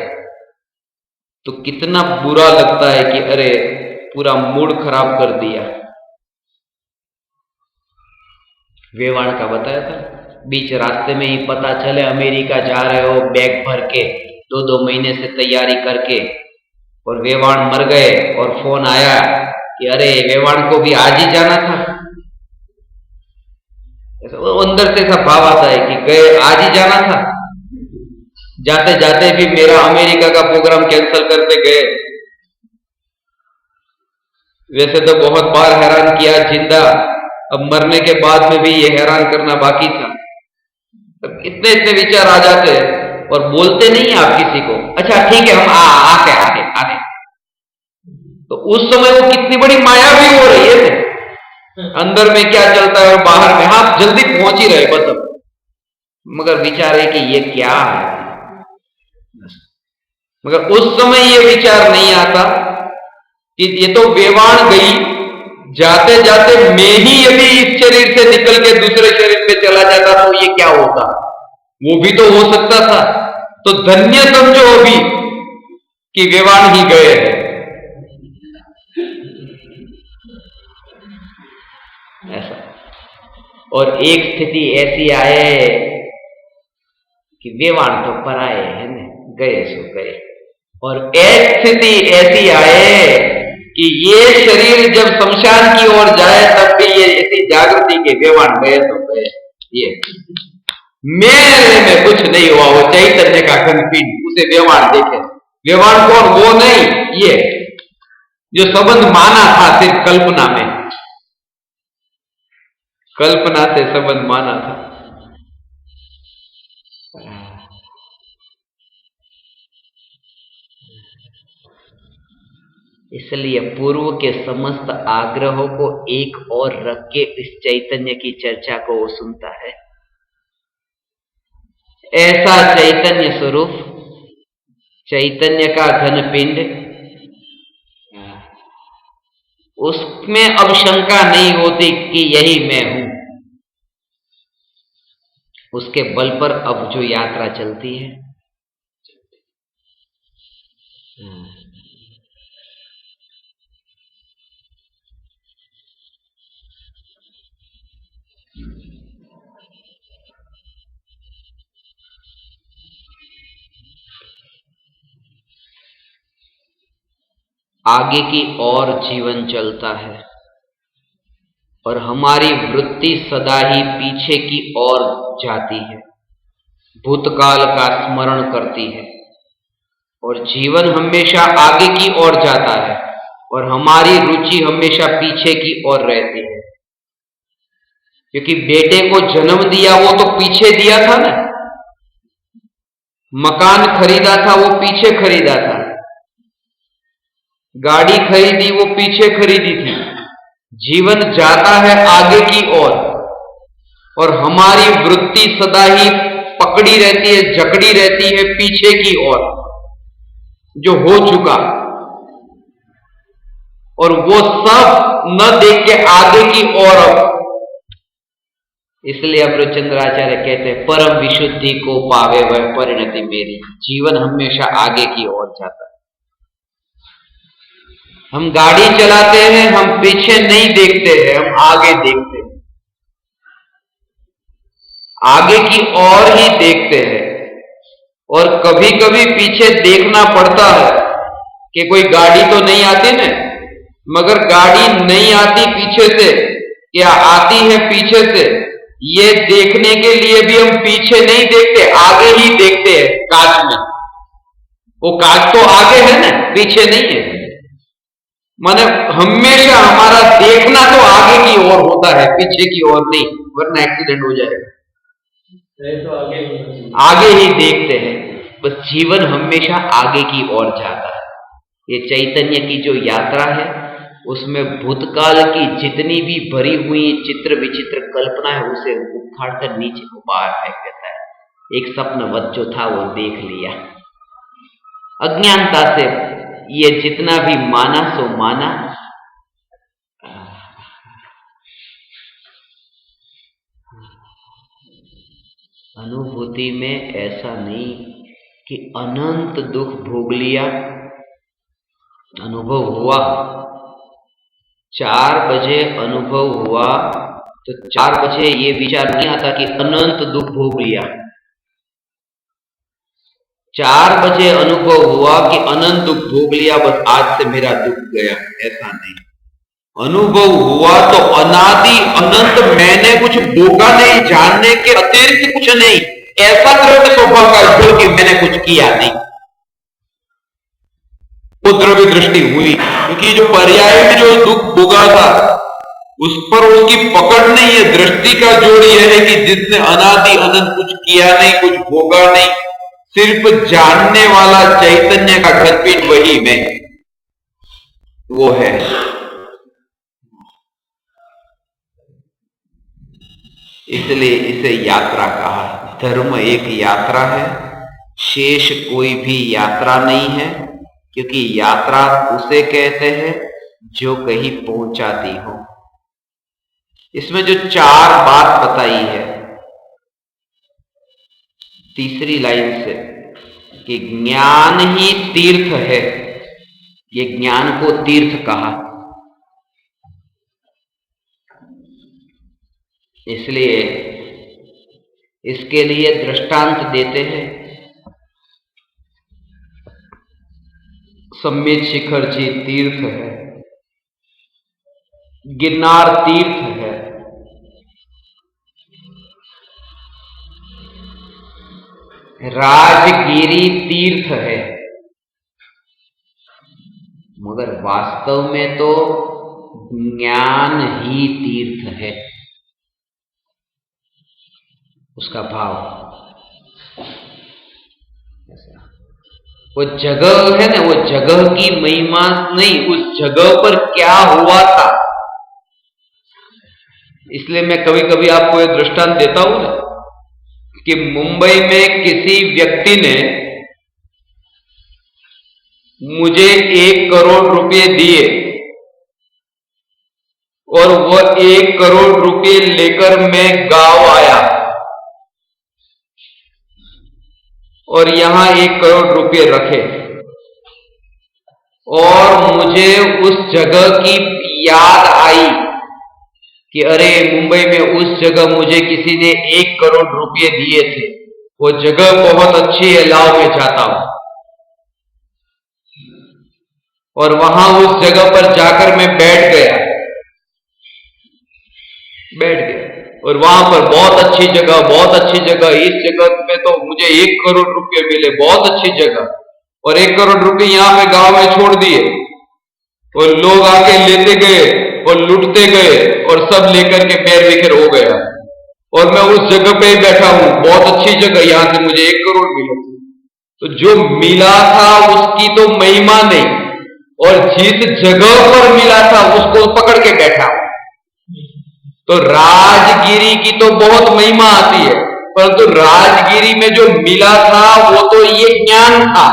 तो कितना बुरा लगता है कि अरे पूरा मूड खराब कर दिया। वेवाण का बताया था, बीच रास्ते में ही पता चले अमेरिका जा रहे हो बैग भर के 2-2 महीने से तैयारी करके, और वेवाण मर गए, और फोन आया कि अरे वेवाण को भी आज ही जाना था। अंदर से ऐसा भाव आता है कि गए आज ही जाना था, जाते जाते भी मेरा अमेरिका का प्रोग्राम कैंसिल करते गए। वैसे तो बहुत बार हैरान किया जिंदा, अब मरने के बाद में भी ये हैरान करना बाकी था। इतने इतने विचार आ जाते और बोलते नहीं आप किसी को, अच्छा ठीक है हम आके आगे आगे। तो उस समय वो कितनी बड़ी माया भी हो रही है, अंदर में क्या चलता है और बाहर में, हाँ जल्दी पहुंच ही रहे बस अब, मगर विचार है कि ये क्या है। मगर उस समय ये विचार नहीं आता कि ये तो वेवाण गई, जाते जाते मैं ही यदि इस शरीर से निकल के दूसरे शरीर में चला जाता तो ये क्या होता, वो भी तो हो सकता था। तो धन्य समझो अभी कि वेवाण ही गए हैं। ऐसा, और एक स्थिति ऐसी आए कि वेवाण तो पराए है ना, गए सो गए, और एक स्थिति ऐसी आए कि ये शरीर जब शमशान की ओर जाए तब भी ये ऐसी जागृति के वेवाण गए तो गए। ये मेरे में कुछ नहीं हुआ, वो चैतन्य का घनपिंड, उसे वेवाण देखे। वेवाण कौन, वो नहीं, ये जो संबंध माना था सिर्फ कल्पना में, कल्पना से संबंध माना था। इसलिए पूर्व के समस्त आग्रहों को एक और रख के इस चैतन्य की चर्चा को वो सुनता है। ऐसा चैतन्य स्वरूप, चैतन्य का घन पिंड, उसमें अब शंका नहीं होती कि यही मैं हूं। उसके बल पर अब जो यात्रा चलती है, आगे की ओर जीवन चलता है और हमारी वृत्ति सदा ही पीछे की ओर जाती है, भूतकाल का स्मरण करती है। और जीवन हमेशा आगे की ओर जाता है और हमारी रुचि हमेशा पीछे की ओर रहती है। क्योंकि बेटे को जन्म दिया वो तो पीछे दिया था ना, मकान खरीदा था वो पीछे खरीदा था, गाड़ी खरीदी वो पीछे खरीदी थी। जीवन जाता है आगे की ओर और हमारी वृत्ति सदा ही पकड़ी रहती है, जकड़ी रहती है पीछे की ओर, जो हो चुका, और वो सब न देख के आगे की ओर। अब इसलिए अमृतचंद्राचार्य कहते हैं परम विशुद्धि को पावे वह परिणति मेरी। जीवन हमेशा आगे की ओर जाता है। हम गाड़ी चलाते हैं, हम पीछे नहीं देखते हैं, हम आगे देखते हैं, आगे की ओर ही देखते हैं। और कभी कभी पीछे देखना पड़ता है कि कोई गाड़ी तो नहीं आती ना, मगर गाड़ी नहीं आती पीछे से या आती है पीछे से, ये देखने के लिए भी हम पीछे नहीं देखते, आगे ही देखते हैं कांच में। वो कांच तो आगे है ना, पीछे नहीं है। माने हमेशा हमारा देखना तो आगे की ओर होता है, पीछे की ओर नहीं, वरना एक्सीडेंट हो जाएगा। तो आगे ही देखते हैं। बस जीवन हमेशा आगे की ओर जाता है। ये चैतन्य की जो यात्रा है उसमें भूतकाल की जितनी भी भरी हुई चित्र विचित्र कल्पना है उसे उखाड़ कर नीचे को बाहर फेंक देता है। एक स्वप्नवत जो था वो देख लिया। अज्ञानता से ये जितना भी माना सो माना। अनुभूति में ऐसा नहीं कि अनंत दुख भोग लिया, अनुभव हुआ, 4 बजे अनुभव हुआ तो 4 बजे ये विचार नहीं आता कि अनंत दुख भोग लिया। 4 बजे अनुभव हुआ कि अनंत दुख भोग लिया, बस आज से मेरा दुख गया, ऐसा नहीं। अनुभव हुआ तो अनादि अनंत मैंने कुछ भोगा नहीं, जानने के अतिरिक्त कुछ नहीं, ऐसा दृढ़ स्वभाव का जो कि मैंने कुछ किया नहीं। वो द्रव्य दृष्टि हुई, क्योंकि जो पर्याय में जो दुख भोगा था उस पर उसकी पकड़ नहीं है। दृष्टि का जोड़ यह है कि जिसने अनादि अनंत कुछ किया नहीं, कुछ भोगा नहीं, सिर्फ जानने वाला चैतन्य का घटपीठ वही मैं, वो है। इसलिए इसे यात्रा कहा। धर्म एक यात्रा है, शेष कोई भी यात्रा नहीं है, क्योंकि यात्रा उसे कहते हैं जो कहीं पहुंचाती हो। इसमें जो 4 बात बताई है तीसरी लाइन से कि ज्ञान ही तीर्थ है, ये ज्ञान को तीर्थ कहा। इसलिए इसके लिए दृष्टांत देते हैं। सम्यक शिखर जी तीर्थ है, गिरनार तीर्थ है, राजगिरी तीर्थ है, मगर वास्तव में तो ज्ञान ही तीर्थ है। उसका भाव, वो जगह है ना, वो जगह की महिमा नहीं, उस जगह पर क्या हुआ था। इसलिए मैं कभी कभी आपको ये दृष्टांत देता हूं ना कि मुंबई में किसी व्यक्ति ने मुझे 1 करोड़ रुपए दिए और वह 1 करोड़ रुपए लेकर मैं गांव आया और यहां 1 करोड़ रुपए रखे और मुझे उस जगह की याद आई कि अरे मुंबई में उस जगह मुझे किसी ने 1 करोड़ रुपए दिए थे, वो जगह बहुत अच्छी है, लाओ मैं जाता हूं। और वहां उस जगह पर जाकर मैं बैठ गया और वहां पर बहुत अच्छी जगह, इस जगह में तो मुझे 1 करोड़ रुपए मिले, बहुत अच्छी जगह, और 1 करोड़ रुपए यहां पे गांव में छोड़ दिए और लोग आके लेते गए और लूटते गए और सब लेकर के बैर बिखेर हो गया और मैं उस जगह पे ही बैठा हूं, बहुत अच्छी जगह, यहां से मुझे 1 करोड़ मिले। तो जो मिला था उसकी तो महिमा नहीं, और जिस जगह पर मिला था उसको पकड़ के बैठा हूं। तो राजगिरी की तो बहुत महिमा आती है, परंतु राजगिरी में जो मिला था वो तो ये ज्ञान था,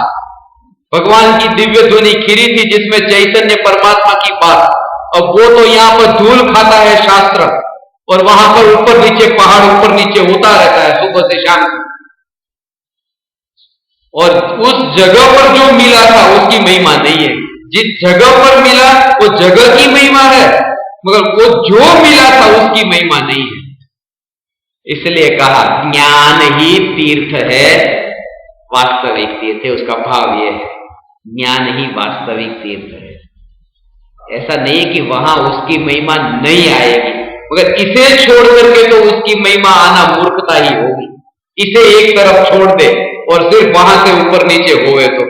भगवान की दिव्य ध्वनि खिरी थी जिसमें चैतन्य परमात्मा की बात। अब वो तो यहां पर धूल खाता है शास्त्र, और वहां पर ऊपर नीचे पहाड़ ऊपर नीचे होता रहता है सुबह से शाम तक, और उस जगह पर जो मिला था उसकी महिमा नहीं है। जिस जगह पर मिला वो जगह की महिमा है, मगर वो जो मिला था उसकी महिमा नहीं है। इसलिए कहा ज्ञान ही तीर्थ है, वास्तविक तीर्थ है। उसका भाव यह है, ज्ञान ही वास्तविक तीर्थ है। ऐसा नहीं कि वहां उसकी महिमा नहीं आएगी, मगर इसे छोड़ करके तो उसकी महिमा आना मूर्खता ही होगी। इसे एक तरफ छोड़ दे और सिर्फ वहां से ऊपर नीचे होवे तो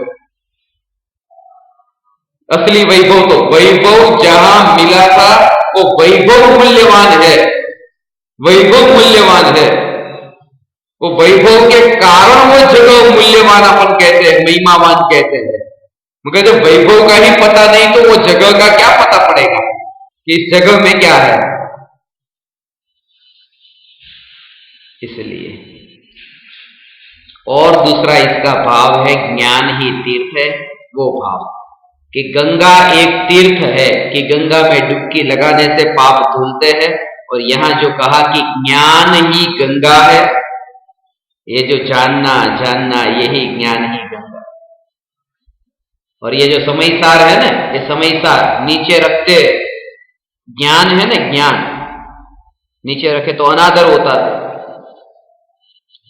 असली वैभव, तो वैभव जहां मिला था वो वैभव मूल्यवान है, वैभव मूल्यवान है। वो वैभव के कारण वो जगह मूल्यवान अपन कहते हैं, महिमावान कहते हैं। मगर जब वैभव का ही पता नहीं तो वो जगह का क्या पता पड़ेगा कि इस जगह में क्या है। इसलिए और दूसरा इसका भाव है ज्ञान ही तीर्थ है, वो भाव कि गंगा एक तीर्थ है, कि गंगा में डुबकी लगाने से पाप धुलते हैं। और यहां जो कहा कि ज्ञान ही गंगा है, ये जो जानना यही ज्ञान ही गंगा। और ये जो समयसार है ना, ये समयसार नीचे रखते ज्ञान है ना, ज्ञान नीचे रखे तो अनादर होता है,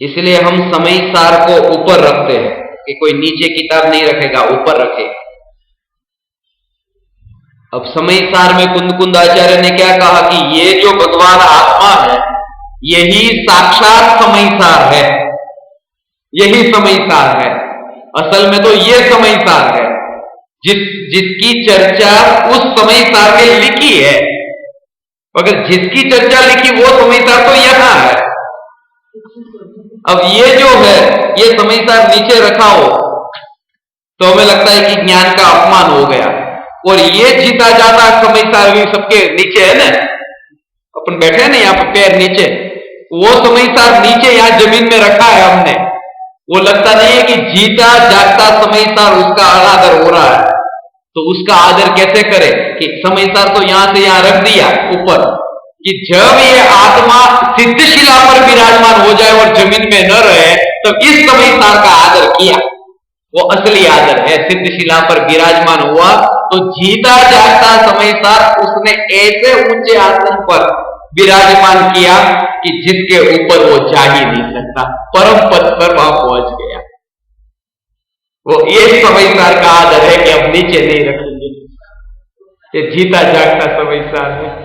इसलिए हम समयसार को ऊपर रखते हैं कि कोई नीचे किताब नहीं रखेगा, ऊपर रखे। अब समयसार में कुंद आचार्य ने क्या कहा कि ये जो भगवान आत्मा है यही साक्षात समयसार है, यही समयसार है। असल में तो ये समयसार है जिसकी चर्चा उस समयसार में लिखी है, मगर जिसकी चर्चा लिखी वो समयसार तो यहां है। अब ये जो है ये समयसार नीचे रखा हो तो हमें लगता है कि ज्ञान का अपमान हो गया, और ये जीता जाता समयसार भी सबके नीचे है ना, अपन बैठे हैं ना यहाँ पर पैर नीचे, वो समयसार नीचे यहां जमीन में रखा है हमने। वो लगता नहीं है कि जीता जागता समयसार उसका अनादर हो रहा है, तो उसका आदर कैसे करे कि समयसार तो यहां से यहां रख दिया ऊपर, कि जब ये आत्मा सिद्धशिला पर विराजमान हो जाए और जमीन में न रहे तब इस समयसार का आदर किया। वो असली आदर है, सिद्धशिला पर विराजमान हुआ तो जीता जागता समयसार उसने ऐसे ऊंचे आसन पर विराजमान किया कि जिसके ऊपर वो जा ही नहीं सकता, परम पद पर वहां पहुंच गया। वो ये समयसार का आदर है कि अब नीचे नहीं रखेंगे, ये जीता जागता समयसार है।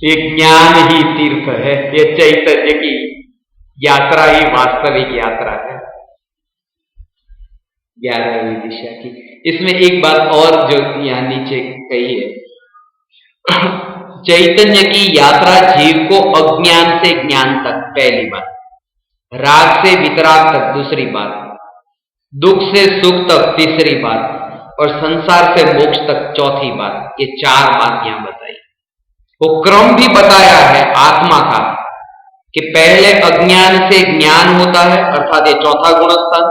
ये ज्ञान ही तीर्थ है, ये चैतन्य की यात्रा ही वास्तविक यात्रा है, 11वीं दिशा की। इसमें एक बात और जो यहां नीचे कही है, चैतन्य की यात्रा जीव को अज्ञान से ज्ञान तक पहली बात, राग से वितराग तक दूसरी बात, दुख से सुख तक तीसरी बात, और संसार से मोक्ष तक चौथी बात। ये 4 बात यहां बताई। वो क्रम भी बताया है आत्मा का कि पहले अज्ञान से ज्ञान होता है, अर्थात ये चौथा गुणस्थान,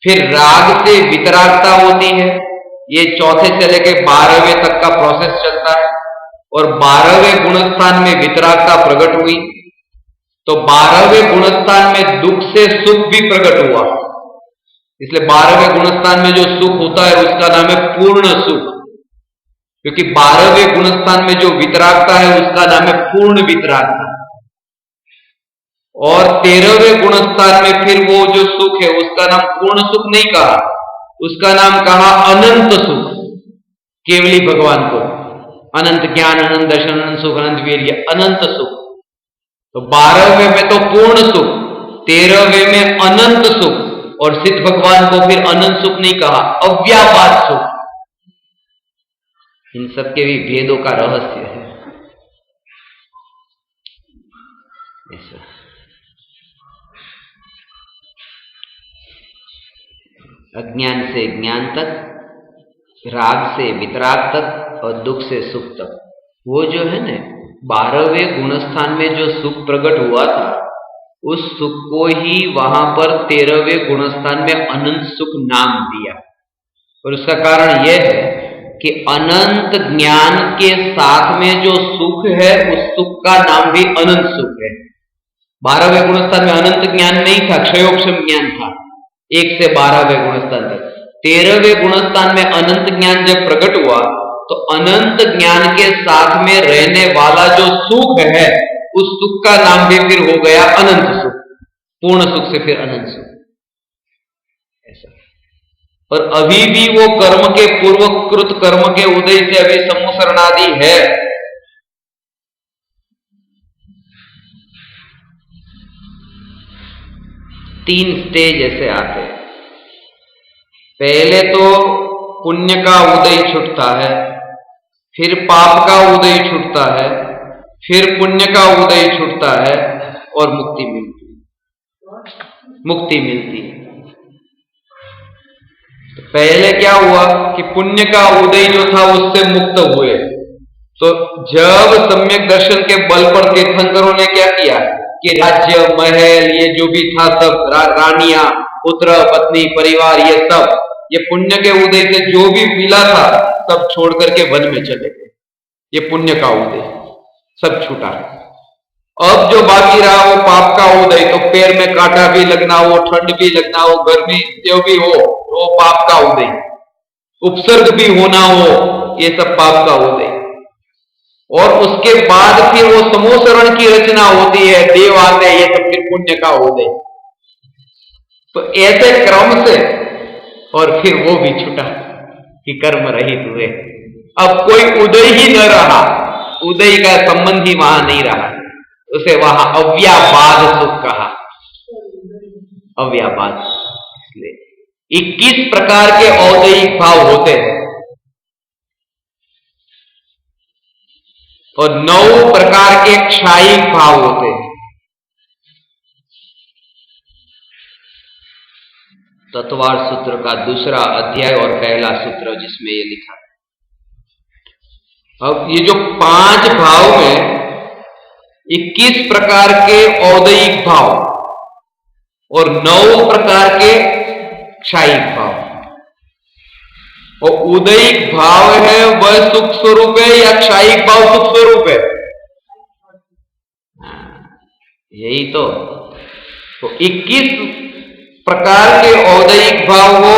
फिर राग से वितरागता होती है, ये चौथे से लेकर 12वें तक का प्रोसेस चलता है, और 12वें गुणस्थान में वितरागता प्रकट हुई तो 12वें गुणस्थान में दुख से सुख भी प्रकट हुआ। इसलिए 12वें गुणस्थान में जो सुख होता है उसका नाम है पूर्ण सुख, क्योंकि 12वें गुणस्थान में जो वितरागता है उसका नाम है पूर्ण वितरागता, और 13वें गुणस्थान में फिर वो जो सुख है उसका नाम पूर्ण सुख नहीं कहा, उसका नाम कहा अनंत सुख। केवली भगवान को अनंत ज्ञान, अनंत दर्शन, अनंत सुख, अनंत वीर्य, अनंत सुख। तो 12वें में तो पूर्ण सुख, 13वें में अनंत सुख, और सिद्ध भगवान को फिर अनंत सुख नहीं कहा, अव्यापात सुख। इन सबके भी भेदों का रहस्य है। ऐसा अज्ञान से ज्ञान तक, राग से वितराग तक, और दुख से सुख तक। वो जो है ना 12वें गुणस्थान में जो सुख प्रकट हुआ था, उस सुख को ही वहां पर 13वें गुणस्थान में अनंत सुख नाम दिया। और उसका कारण यह है कि अनंत ज्ञान के साथ में जो सुख है, उस सुख का नाम भी अनंत सुख है। 12वें गुणस्थान में अनंत ज्ञान नहीं था, क्षयोक्षम ज्ञान था 1 से 12वें गुणस्थान तक। 13वें गुणस्थान में अनंत ज्ञान जब प्रकट हुआ, तो अनंत ज्ञान के साथ में रहने वाला जो सुख है, उस सुख का नाम भी फिर हो गया अनंत सुख। पूर्ण सुख से फिर अनंत सुख, ऐसा। और अभी भी वो कर्म के पूर्वकृत कर्म के उदय से अभी सम्मुसरणादि है। तीन स्टेज ऐसे आते हैं। पहले तो पुण्य का उदय छूटता है, फिर पाप का उदय छूटता है, फिर पुण्य का उदय छूटता है, और मुक्ति मिलती है। मुक्ति मिलती है। तो पहले क्या हुआ कि पुण्य का उदय जो था उससे मुक्त हुए। तो जब सम्यक दर्शन के बल पर तीर्थंकरों ने क्या किया कि राज्य, महल, ये जो भी था सब, रानियां, पुत्र, पत्नी, परिवार, ये सब, ये पुण्य के उदय से जो भी मिला था सब छोड़ करके वन में चले गए। ये पुण्य का उदय सब छूटा। अब जो बाकी रहा वो पाप का उदय। तो पैर में कांटा भी लगना हो, ठंड भी लगना हो, गर्मी जो भी हो, वो पाप का उदय। उपसर्ग भी होना हो, ये सब पाप का उदय। और उसके बाद फिर वो समूहसरण की रचना होती है, देव आते हैं, ये सब फिर पुण्य का उदय। तो ऐसे क्रम से, और फिर वो भी छूटा कि कर्म रहित हुए। अब कोई उदय ही न रहा, उदय का संबंध ही वहां नहीं रहा। उसे वहां अव्यापाद सुख कहा। अव्यापाद। इसलिए 21 प्रकार के औदयिक भाव होते हैं और 9 प्रकार के क्षायिक भाव होते हैं। तत्वार सूत्र का दूसरा अध्याय और पहला सूत्र जिसमें ये लिखा। अब ये जो 5 भाव में 21 प्रकार के औदयिक भाव और 9 प्रकार के क्षायिक भाव। और उदयिक भाव है वह सुख स्वरूप है या क्षायिक भाव सुख स्वरूप है? यही तो 21 प्रकार के औदयिक भाव हो,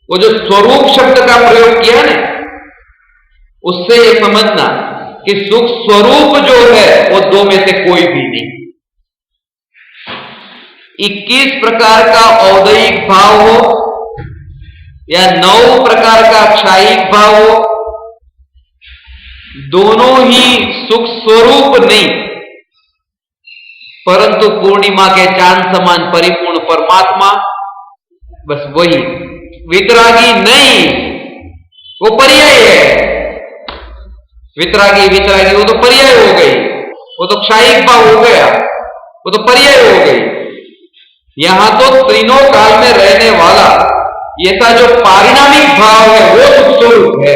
वो जो स्वरूप शब्द का प्रयोग किया ना, उससे ये समझना कि सुख स्वरूप जो है वो 2 में से कोई भी नहीं। 21 प्रकार का औदयिक भाव हो या 9 प्रकार का क्षायिक भाव हो, दोनों ही सुख स्वरूप नहीं, परंतु पूर्णिमा के चांद समान परिपूर्ण परमात्मा, बस वही। वितरागी नहीं, वो पर्याय है। वितरागी वितरागी वो तो पर्याय हो गई, वो तो क्षायिक भाव हो गया, वो तो पर्याय हो गई। यहां तो तीनों काल में रहने वाला ऐसा जो पारिणामिक भाव है वो सुख स्वरूप है।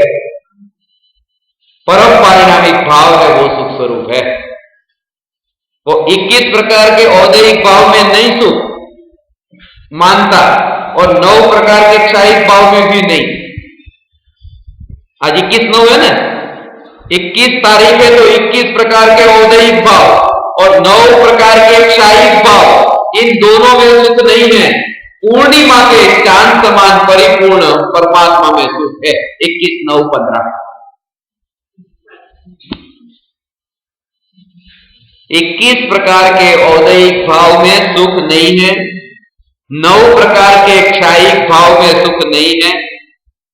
परम पारिणामिक भाव है वो सुख स्वरूप है। वो 21 प्रकार के औदयिक भाव में नहीं सुख मानता और 9 प्रकार के क्षायिक भाव में भी नहीं। आज 21/9 है ना, 21 तारीख है तो 21 प्रकार के औदयिक भाव और 9 प्रकार के क्षायिक भाव, इन दोनों में सुख नहीं है। पूर्णिमा के चांद समान परिपूर्ण परमात्मा में सुख है। 21/9/15। 21 प्रकार के औदयिक भाव में सुख नहीं है, 9 प्रकार के क्षायिक भाव में सुख नहीं है।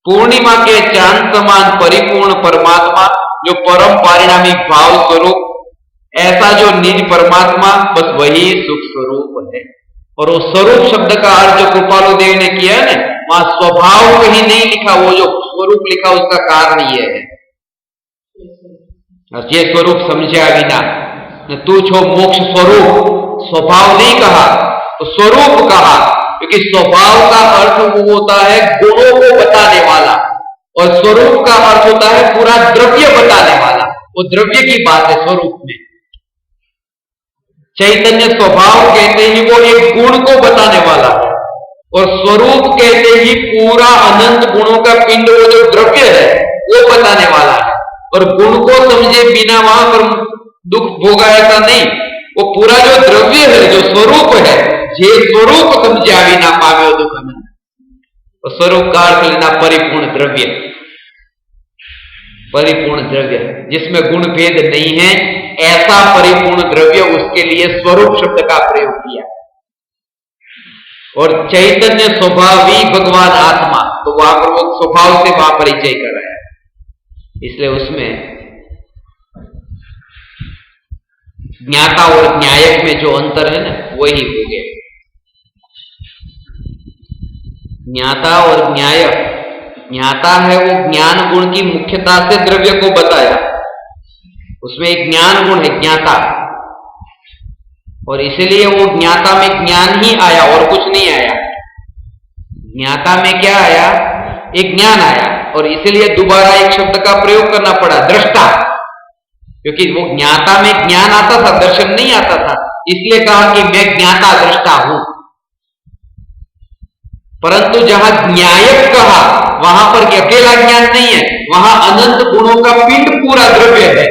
पूर्णिमा के चांद समान परिपूर्ण परमात्मा जो परम पारिणामी भाव स्वरूप, ऐसा जो निज परमात्मा, बस वही सुख स्वरूप है। और वो स्वरूप शब्द का अर्थ जो कृपालु देव ने किया है ना, वहां स्वभाव कहीं नहीं लिखा, वो जो स्वरूप लिखा उसका कारण ये है। ये स्वरूप समझा बिना न तू छो मोक्ष स्वरूप, स्वभाव नहीं कहा तो स्वरूप कहा, क्योंकि स्वभाव का अर्थ वो होता है गुणों को बताने वाला, और स्वरूप का अर्थ होता है पूरा द्रव्य बताने वाला। वो द्रव्य की बात है स्वरूप में। चैतन्य स्वभाव कहते ही वो एक गुण को बताने वाला है, और स्वरूप कहते ही पूरा अनंत गुणों का पिंड, वो जो द्रव्य है वो बताने वाला है। और गुण को समझे बिना वहां पर दुख भोगा ऐसा नहीं, वो पूरा जो द्रव्य है, जो स्वरूप है, जे स्वरूप समझा बिना पावे दुख अनंत। तो स्वरूप का अर्थ लेना परिपूर्ण द्रव्य, परिपूर्ण द्रव्य जिसमें गुण भेद नहीं है, ऐसा परिपूर्ण द्रव्य, उसके लिए स्वरूप शब्द का प्रयोग किया। और चैतन्य स्वभावी भगवान आत्मा, तो वहां पर वो स्वभाव से वहां परिचय कराया, इसलिए उसमें ज्ञाता और न्यायक में जो अंतर है ना, वही हो गया। ज्ञाता और न्यायक, ज्ञाता है वो ज्ञान गुण की मुख्यता से द्रव्य को बताया, उसमें एक ज्ञान गुण है ज्ञाता, और इसलिए वो ज्ञाता में ज्ञान ही आया और कुछ नहीं आया। ज्ञाता में क्या आया? एक ज्ञान आया, और इसलिए दोबारा एक शब्द का प्रयोग करना पड़ा, दृष्टा, क्योंकि वो ज्ञाता में ज्ञान आता था, दर्शन नहीं आता था, इसलिए कहा कि मैं ज्ञाता दृष्टा हूं। परंतु जहां न्यायक कहा, वहां पर अकेला ज्ञान नहीं है, वहां अनंत गुणों का पिंड पूरा द्रव्य है,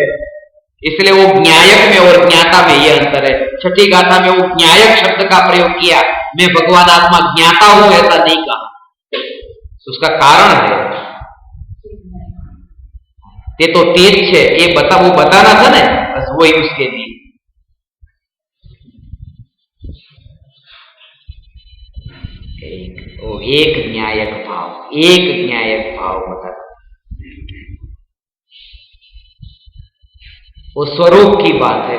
इसलिए वो न्यायक में और ज्ञाता में यह अंतर है। छठी गाथा में वो न्यायक शब्द का प्रयोग किया, मैं भगवान आत्मा ज्ञाता हूं ऐसा नहीं कहा, उसका कारण है ये तो तेज है, ये वो बताना था ना, बस वही उसके लिए। एक न्यायक भाव, एक न्यायक भाव बता, वो स्वरूप की बात है,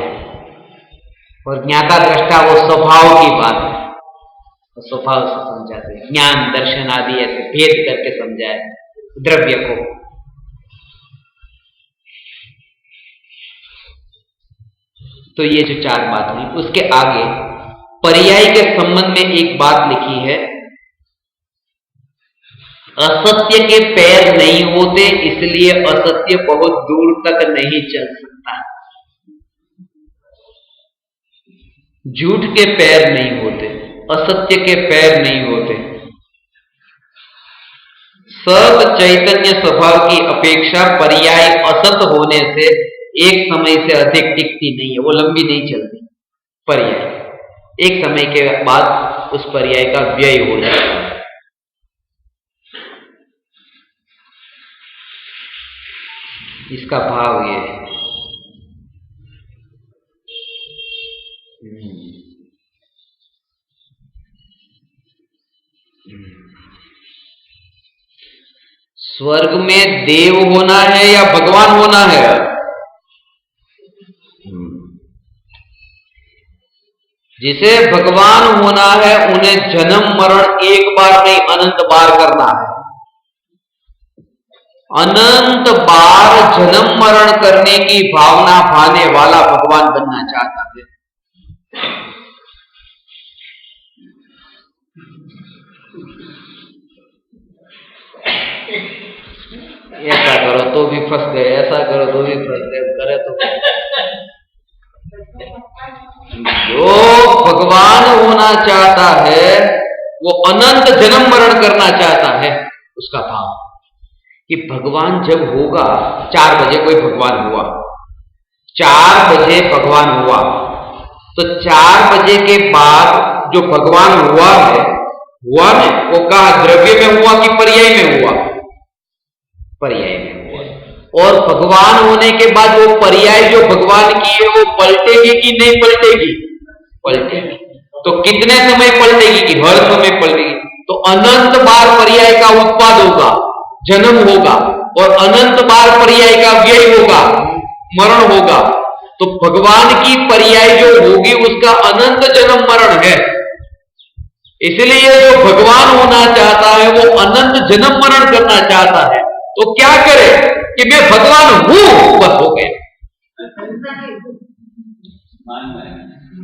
और ज्ञाता दृष्टा वो स्वभाव की बात है, वो स्वभाव से समझाते हैं, ज्ञान दर्शन आदि ऐसे भेद करके समझाए द्रव्य को। तो ये जो 4 बात हुई, उसके आगे पर्याय के संबंध में एक बात लिखी है, असत्य के पैर नहीं होते, इसलिए असत्य बहुत दूर तक नहीं चल सकता। झूठ के पैर नहीं होते, असत्य के पैर नहीं होते। सत चैतन्य स्वभाव की अपेक्षा पर्याय असत होने से एक समय से अधिक टिकती नहीं है, वो लंबी नहीं चलती। पर्याय एक समय के बाद उस पर्याय का व्यय हो जाता है। इसका भाव ये है। स्वर्ग में देव होना है या भगवान होना है? जिसे भगवान होना है उन्हें जन्म मरण एक बार नहीं अनंत बार करना है। अनंत बार जन्म मरण करने की भावना भाने वाला भगवान बनना चाहता है। ऐसा करो तो भी फंस गए, ऐसा करो तो भी फंस गए, करे तो जो भगवान होना चाहता है वो अनंत जन्म मरण करना चाहता है। उसका भाव कि भगवान जब होगा, 4 बजे कोई भगवान हुआ, 4 बजे भगवान हुआ, तो 4 बजे के बाद जो भगवान हुआ है, हुआ ना, वो कहा द्रव्य में हुआ कि पर्याय में हुआ? पर्याय में हुआ। और भगवान होने के बाद वो पर्याय जो भगवान की है वो पलटेगी कि नहीं पलटेगी? पलटेगी। तो कितने समय पलटेगी? कि हर समय पलटेगी। तो अनंत बार पर्याय का उत्पाद होगा, जन्म होगा, और अनंत बार पर्याय का व्यय होगा, मरण होगा। तो भगवान की पर्याय जो होगी उसका अनंत जन्म मरण है। इसलिए जो भगवान होना चाहता है वो अनंत जन्म मरण करना चाहता है। तो क्या करे कि मैं भगवान हूं, बस हो गया।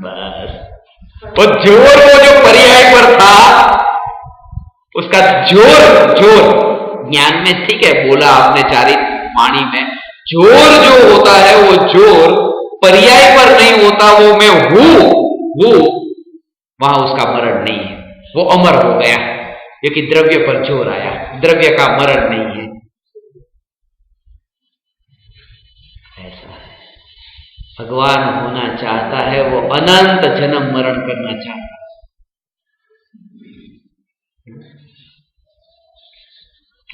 बस वो जोर, वो जो पर्याय पर था उसका जोर ज्ञान में ठीक है बोला आपने चारित वाणी में, जोर जो होता है वो जोर पर्याय पर नहीं होता, वो मैं हूं, वहां उसका मरण नहीं है, वो अमर हो गया। क्योंकि द्रव्य पर जोर आया, द्रव्य का मरण नहीं है। ऐसा है, भगवान होना चाहता है, वो अनंत जन्म मरण करना चाहता है।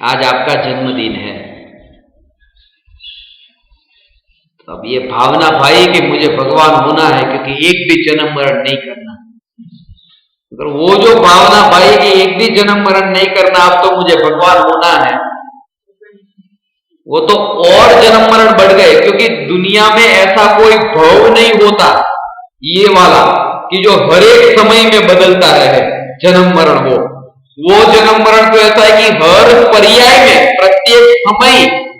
आज आपका जन्मदिन है, तो अब ये भावना भाई कि मुझे भगवान होना है क्योंकि एक भी जन्म मरण नहीं करना। अगर वो जो भावना भाई कि एक भी जन्म मरण नहीं करना, अब तो मुझे भगवान होना है, वो तो और जन्म मरण बढ़ गए। क्योंकि दुनिया में ऐसा कोई भाव नहीं होता ये वाला कि जो हर एक समय में बदलता रहे, जन्म मरण हो। वो जन्म मरण तो ऐसा है कि हर पर्याय में प्रत्येक समय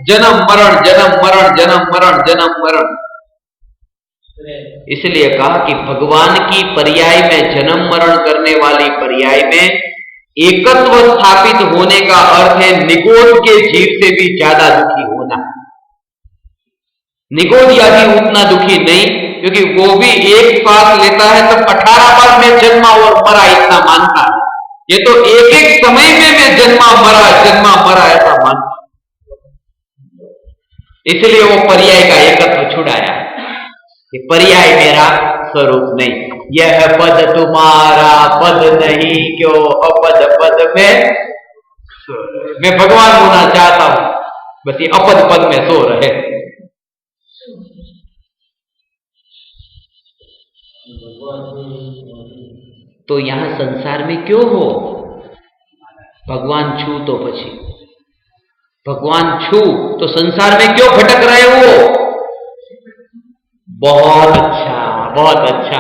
जन्म मरण, जन्म मरण, जन्म मरण, जन्म मरण। इसलिए कहा कि भगवान की पर्याय में, जन्म मरण करने वाली पर्याय में एकत्व स्थापित होने का अर्थ है निगोद के जीव से भी ज्यादा दुखी होना। निगोद आदि उतना दुखी नहीं, क्योंकि वो भी एक श्वास लेता है तब 18 बार में जन्मा और मरा इतना मानता है। ये तो एक एक समय में मैं जन्मा मरा ऐसा मानता। इसलिए वो पर्याय का एकत्व छुड़ाया कि पर्याय मेरा स्वरूप नहीं, यह पद तुम्हारा पद नहीं क्यों अपद पद में। मैं भगवान होना चाहता हूं, बस ये अपद पद में सो रहे। तो यहां संसार में क्यों हो? भगवान छू तो पछी, भगवान छू तो संसार में क्यों भटक रहे हो? बहुत अच्छा, बहुत अच्छा।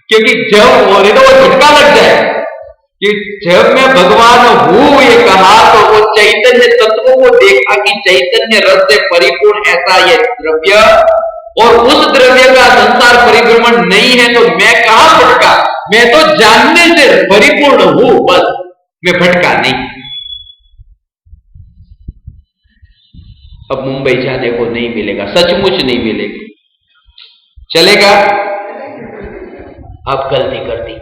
क्योंकि जब वो झटका लग जाए कि जब मैं भगवान हूं ये कहा, तो वो चैतन्य तत्व को देखा कि चैतन्य रस से परिपूर्ण ऐसा ये द्रव्य, और उस द्रव्य का संसार परिभ्रमण नहीं है, तो मैं कहां भटका? मैं तो जानने से परिपूर्ण हूं, बस मैं भटका नहीं। अब मुंबई जाने को नहीं मिलेगा, सचमुच नहीं मिलेगा। चलेगा? अब गलती कर दी,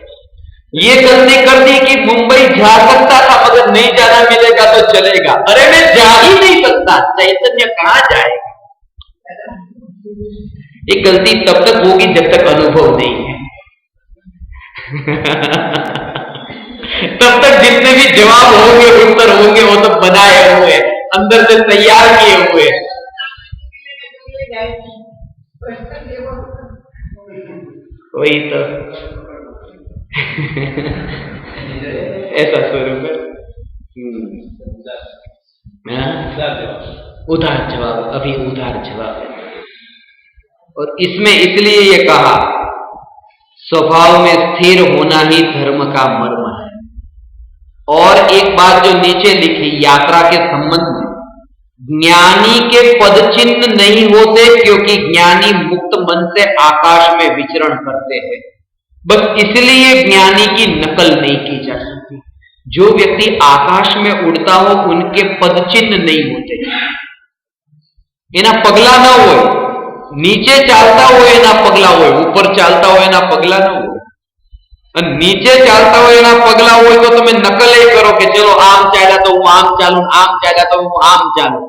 ये गलती कर दी कि मुंबई जा सकता था मगर नहीं जाना मिलेगा तो चलेगा। अरे मैं जा ही नहीं सकता, चैतन्य कहां जाएगा? ये गलती तब तक होगी जब तक अनुभव नहीं है। तब तक जितने भी जवाब होंगे, उत्तर होंगे, वो सब बनाए हुए, अंदर से तैयार किए हुए। वही तो ऐसा स्वरूप है। उधार जवाब, अभी उधार जवाब है। और इसमें इसलिए ये कहा स्वभाव में स्थिर होना ही धर्म का मर्म है। और एक बात जो नीचे लिखी यात्रा के संबंध में, ज्ञानी के पद चिन्ह नहीं होते क्योंकि ज्ञानी मुक्त मन से आकाश में विचरण करते हैं। बस इसलिए ज्ञानी की नकल नहीं की जा सकती। जो व्यक्ति आकाश में उड़ता हो उनके पद चिन्ह नहीं होते। ना पगला ना हो, नीचे चालता हो ना पगला हो, ऊपर चालता हो ना पगला ना हो। नीचे चालता हो ना पगला हो तो तुम्हें नकल ही करो कि चलो आम चाला तो वो आम चालू, आम चाला तो वो आम चालू।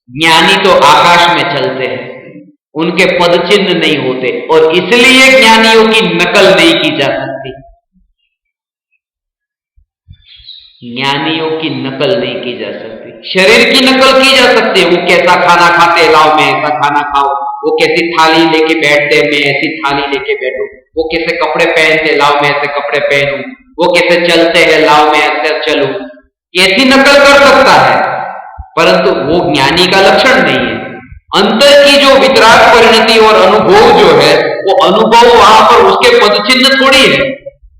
ज्ञानी तो आकाश में चलते हैं, उनके पद चिन्ह नहीं होते, और इसलिए ज्ञानियों की नकल नहीं की जा सकती। ज्ञानियों की नकल नहीं की जा सकती। शरीर की नकल की जा सकती है, वो कैसा खाना खाते, लाओ मैं ऐसा खाना खाओ, वो कैसी थाली लेके बैठते, मैं ऐसी थाली लेके बैठूं, वो कैसे कपड़े पहनते, लाओ मैं ऐसे कपड़े पहनूं, वो कैसे चलते हैं, लाओ मैं ऐसे चलूं, ऐसी नकल कर सकता है, परंतु वो ज्ञानी का लक्षण नहीं है। अंतर की जो वितराग परिणति और अनुभव जो है, वो अनुभव वहां पर उसके पदचिन्ह थोड़ी है,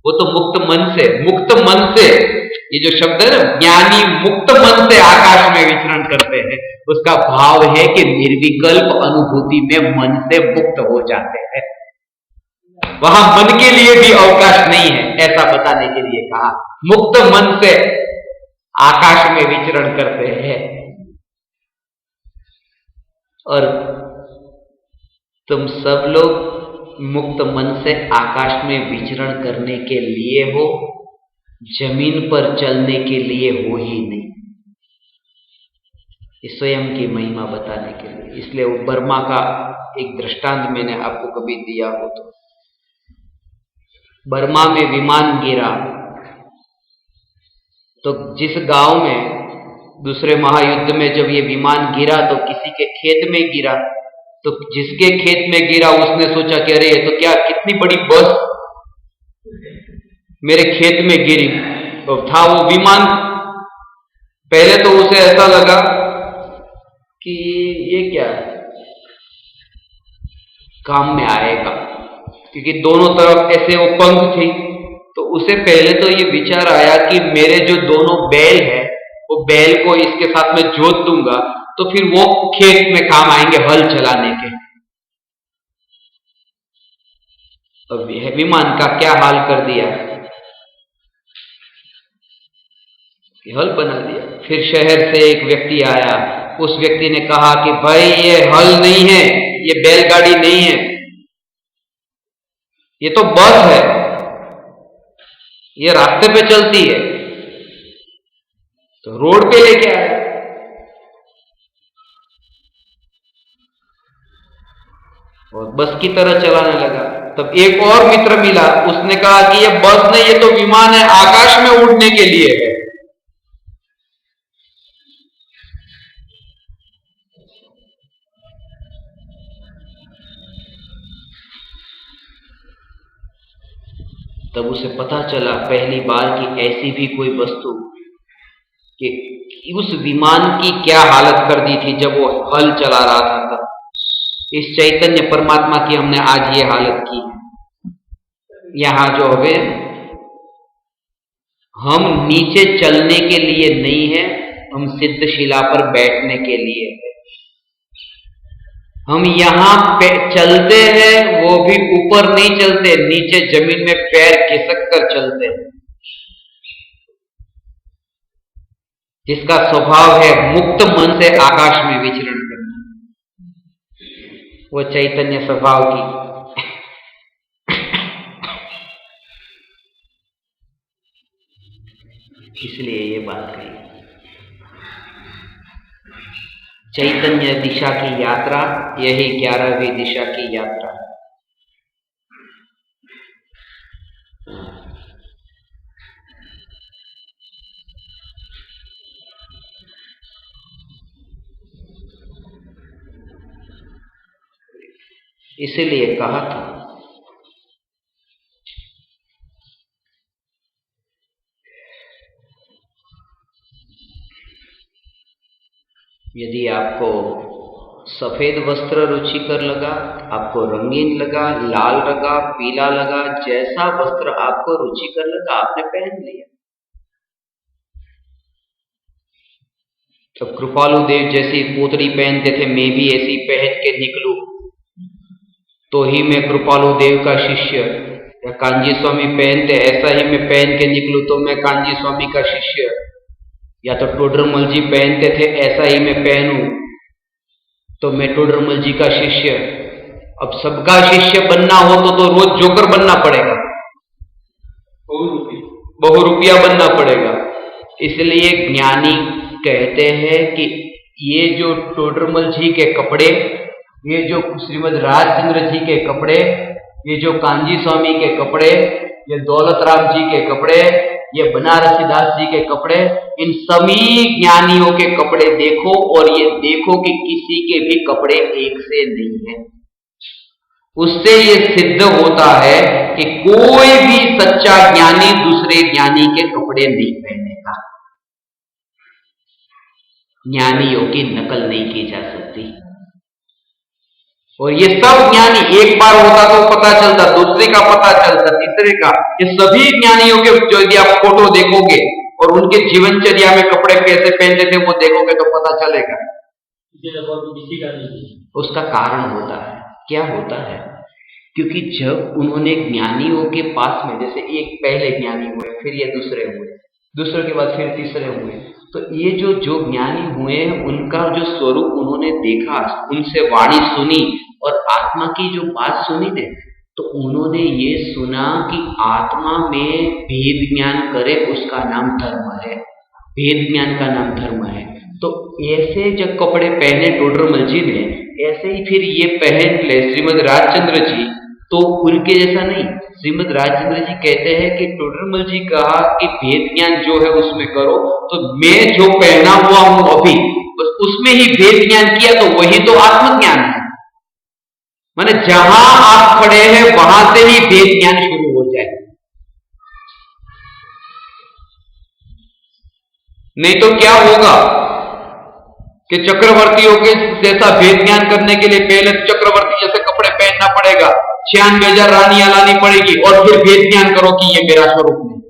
वो तो मुक्त मन से, ये जो शब्द है ना, ज्ञानी मुक्त मन से आकाश में विचरण करते हैं, उसका भाव है कि निर्विकल्प अनुभूति में मन से मुक्त हो जाते हैं, वहां मन के लिए भी अवकाश नहीं है, ऐसा बताने के लिए कहा मुक्त मन से आकाश में विचरण करते हैं। और तुम सब लोग मुक्त मन से आकाश में विचरण करने के लिए हो, जमीन पर चलने के लिए हो ही नहीं, स्वयं की महिमा बताने के लिए। इसलिए वो बर्मा का एक दृष्टांत मैंने आपको कभी दिया हो तो, बर्मा में विमान गिरा तो जिस गांव में दूसरे महायुद्ध में जब ये विमान गिरा तो किसी के खेत में गिरा, तो जिसके खेत में गिरा उसने सोचा कि अरे ये तो क्या, कितनी बड़ी बस मेरे खेत में गिरी। तो था वो विमान, पहले तो उसे ऐसा लगा कि ये क्या काम में आएगा, क्योंकि दोनों तरफ ऐसे वो पंख थी, तो उसे पहले तो ये विचार आया कि मेरे जो दोनों बैल है, वो बैल को इसके साथ में जोत दूंगा तो फिर वो खेत में काम आएंगे हल चलाने के। अब विमान का क्या हाल कर दिया, हल बना दिया। फिर शहर से एक व्यक्ति आया, उस व्यक्ति ने कहा कि भाई ये हल नहीं है, ये बैलगाड़ी नहीं है, ये तो बस है, ये रास्ते पे चलती है। तो रोड पे लेके आया, और बस की तरह चलाने लगा। तब एक और मित्र मिला, उसने कहा कि ये बस नहीं, ये तो विमान है, आकाश में उड़ने के लिए है। तब उसे पता चला पहली बार कि ऐसी भी कोई वस्तु, कि उस विमान की क्या हालत कर दी थी जब वो हल चला रहा था। तब इस चैतन्य परमात्मा की हमने आज ये हालत की है। यहां जो है, हम नीचे चलने के लिए नहीं है, हम सिद्ध शिला पर बैठने के लिए है। हम यहां पे चलते हैं, वो भी ऊपर नहीं चलते, नीचे जमीन में पैर खिसक कर चलते हैं, जिसका स्वभाव है मुक्त मन से आकाश में विचरण करना, वो चैतन्य स्वभाव की। इसलिए ये बात कही, चैतन्य दिशा की यात्रा, यही 11वीं दिशा की यात्रा। इसीलिए कहा था यदि आपको सफेद वस्त्र रुचिकर लगा, आपको रंगीन लगा, लाल लगा, पीला लगा, जैसा वस्त्र आपको रुचिकर लगा आपने पहन लिया। तो कृपालु देव जैसी पोतड़ी पहनते थे, मैं भी ऐसी पहन के निकलूं तो ही मैं कृपालु देव का शिष्य, या कांजी स्वामी पहनते ऐसा ही मैं पहन के निकलूं तो मैं कांजी स्वामी का शिष्य, या तो टोडरमल जी पहनते थे ऐसा ही मैं पहनूं तो मैं टोडरमल जी का शिष्य। अब सबका शिष्य बनना हो तो रोज जोकर बनना पड़ेगा, बहुरूपिया बनना पड़ेगा। इसलिए ज्ञानी कहते हैं कि ये जो टोडरमल जी के कपड़े, ये जो श्रीमद राजचंद्र जी के कपड़े, ये जो कांजी स्वामी के कपड़े, ये दौलत राम जी के कपड़े, ये बनारसी दास जी के कपड़े, इन सभी ज्ञानियों के कपड़े देखो और ये देखो कि किसी के भी कपड़े एक से नहीं है। उससे ये सिद्ध होता है कि कोई भी सच्चा ज्ञानी दूसरे ज्ञानी के कपड़े नहीं पहनेगा। ज्ञानियों की नकल नहीं की जा सकती। और ये सब ज्ञानी, एक बार होता तो पता चलता, दूसरे का पता चलता, तीसरे का, ये सभी ज्ञानियों के जो यदि आप फोटो देखोगे और उनके जीवनचर्या में कपड़े कैसे पहनते थे वो देखोगे तो पता चलेगा। किसी का नहीं। उसका कारण होता है, क्या होता है? क्योंकि जब उन्होंने ज्ञानियों के पास में, जैसे एक पहले ज्ञानी हुए, फिर ये दूसरे हुए, दूसरे के बाद फिर तीसरे हुए, तो ये जो ज्ञानी हुए उनका जो स्वरूप उन्होंने देखा, उनसे वाणी सुनी और आत्मा की जो बात सुनी ने, तो उन्होंने ये सुना कि आत्मा में भेद ज्ञान करे उसका नाम धर्म है, भेद ज्ञान का नाम धर्म है। तो ऐसे जब कपड़े पहने टोडरमल जी ने, ऐसे ही फिर ये पहन ले श्रीमद राजचंद्र जी, तो उनके जैसा नहीं। श्रीमद राजचंद्र जी कहते हैं कि टोडरमल जी कहा कि भेद ज्ञान जो है उसमें करो, तो मैं जो पहना हुआ हूं अभी बस उसमें ही भेद ज्ञान किया तो वही तो आत्मज्ञान है। माने जहां आप खड़े हैं वहां से ही भेद ज्ञान शुरू हो जाए, नहीं तो क्या होगा कि चक्रवर्तियों के जैसा भेद ज्ञान करने के लिए पहले चक्रवर्ती जैसे कपड़े पहनना पड़ेगा, 96,000 रानियां लानी पड़ेगी और फिर भेद ज्ञान करो कि ये मेरा स्वरूप नहीं।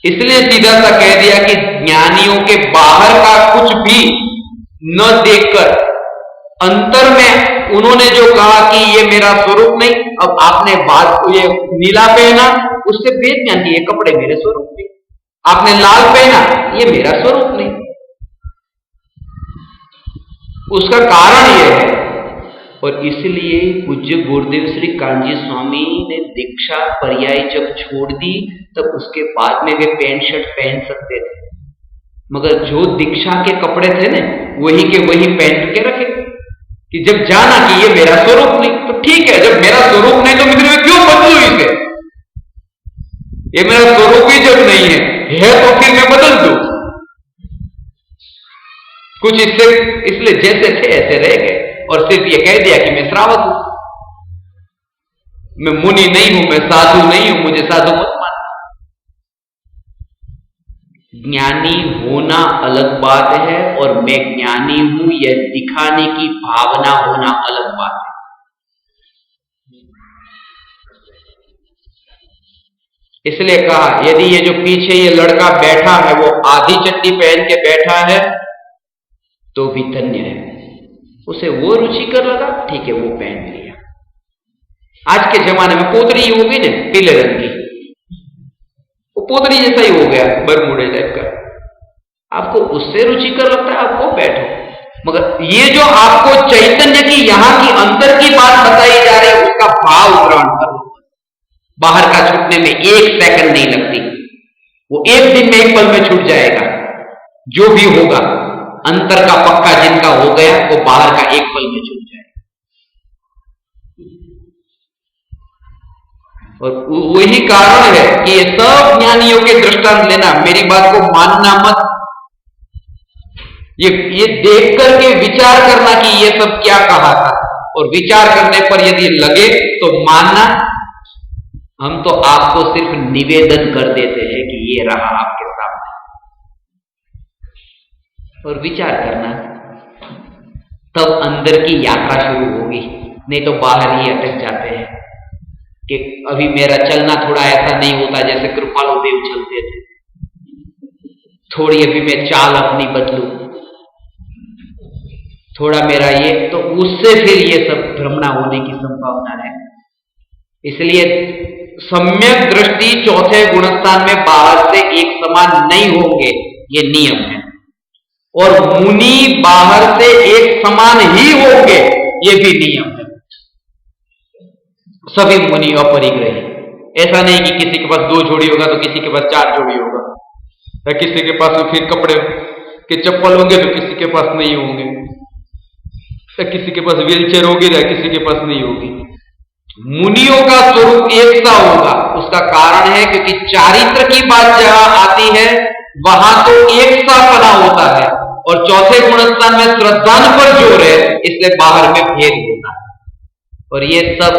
इसलिए सीधा सा कह दिया कि ज्ञानियों के बाहर का कुछ भी न देखकर अंतर में उन्होंने जो कहा कि ये मेरा स्वरूप नहीं, अब आपने बात को ये नीला पहना उससे भेद ज्ञान की ये कपड़े मेरे स्वरूप नहीं, आपने लाल पहना ये मेरा स्वरूप नहीं। उसका कारण यह है, और इसलिए पूज्य गुरुदेव श्री कांजी स्वामी ने दीक्षा पर्याय जब छोड़ दी तब उसके बाद में वे पैंट शर्ट पहन सकते थे, मगर जो दीक्षा के कपड़े थे ना वही के वही पहन के रखे कि जब जाना कि ये मेरा स्वरूप नहीं, तो ठीक है, जब मेरा स्वरूप नहीं तो मैं क्यों बदलूं इसे, ये मेरा स्वरूप ही जब नहीं है तो फिर मैं बदल दूं कुछ इससे। इसलिए जैसे थे ऐसे रह गए और सिर्फ ये कह दिया कि मैं श्रावक हूं, मैं मुनि नहीं हूं, मैं साधु नहीं हूं, मुझे साधु मत मानना। ज्ञानी होना अलग बात है और मैं ज्ञानी हूं यह दिखाने की भावना होना अलग बात है। इसलिए कहा यदि ये जो पीछे ये लड़का बैठा है वो आधी चड्डी पहन के बैठा है तो भी धन्य है, उसे वो रुचिकर लगा, ठीक है वो पहन लिया। आज के जमाने में पोतरी हो गई ना पीले रंग की, वो पोतरी जैसा ही हो गया बरमूडे टाइप का, आपको उससे रुचिकर लगता है आपको बैठो, मगर ये जो आपको चैतन्य की यहां की अंतर की बात बताई जा रही है उसका भाव ग्रहण करो। बाहर का छूटने में 1 सेकंड नहीं लगती, वो एक दिन में 1 पल में छूट जाएगा। जो भी होगा अंतर का पक्का जिनका हो गया वो बाहर का 1 पल में छूट जाएगा। और वही कारण है कि ये सब ज्ञानियों के दृष्टांत लेना, मेरी बात को मानना मत, ये देख करके विचार करना कि ये सब क्या कहा था, और विचार करने पर यदि लगे तो मानना। हम तो आपको सिर्फ निवेदन कर देते हैं कि ये रहा आपके सामने, और विचार करना, तब अंदर की यात्रा शुरू होगी, नहीं तो बाहर ही अटक जाते हैं कि अभी मेरा चलना थोड़ा ऐसा नहीं होता जैसे कृपालु देव चलते थे, थोड़ी अभी मैं चाल अपनी बदलूं, थोड़ा मेरा ये, तो उससे फिर ये सब भ्रमणा होने की संभावना है। इसलिए सम्यक दृष्टि चौथे गुणस्थान में बाहर से एक समान नहीं होंगे, ये नियम है, और मुनि बाहर से एक समान ही होंगे, ये भी नियम है। सभी मुनि अपरिग्रही, ऐसा नहीं कि किसी के पास 2 जोड़ी होगा तो किसी के पास 4 जोड़ी होगा, या किसी के पास फिर कपड़े के चप्पल होंगे तो किसी के पास नहीं होंगे, या किसी के पास व्हीलचेयर होगी या किसी के पास नहीं होगी। मुनियों का स्वरूप एक सा होगा, उसका कारण है क्योंकि चारित्र की बात जहां आती है वहां तो एक सा पना होता है, और चौथे गुणस्थान में श्रद्धान पर जोर है, इसलिए बाहर में भेद होता है। और ये सब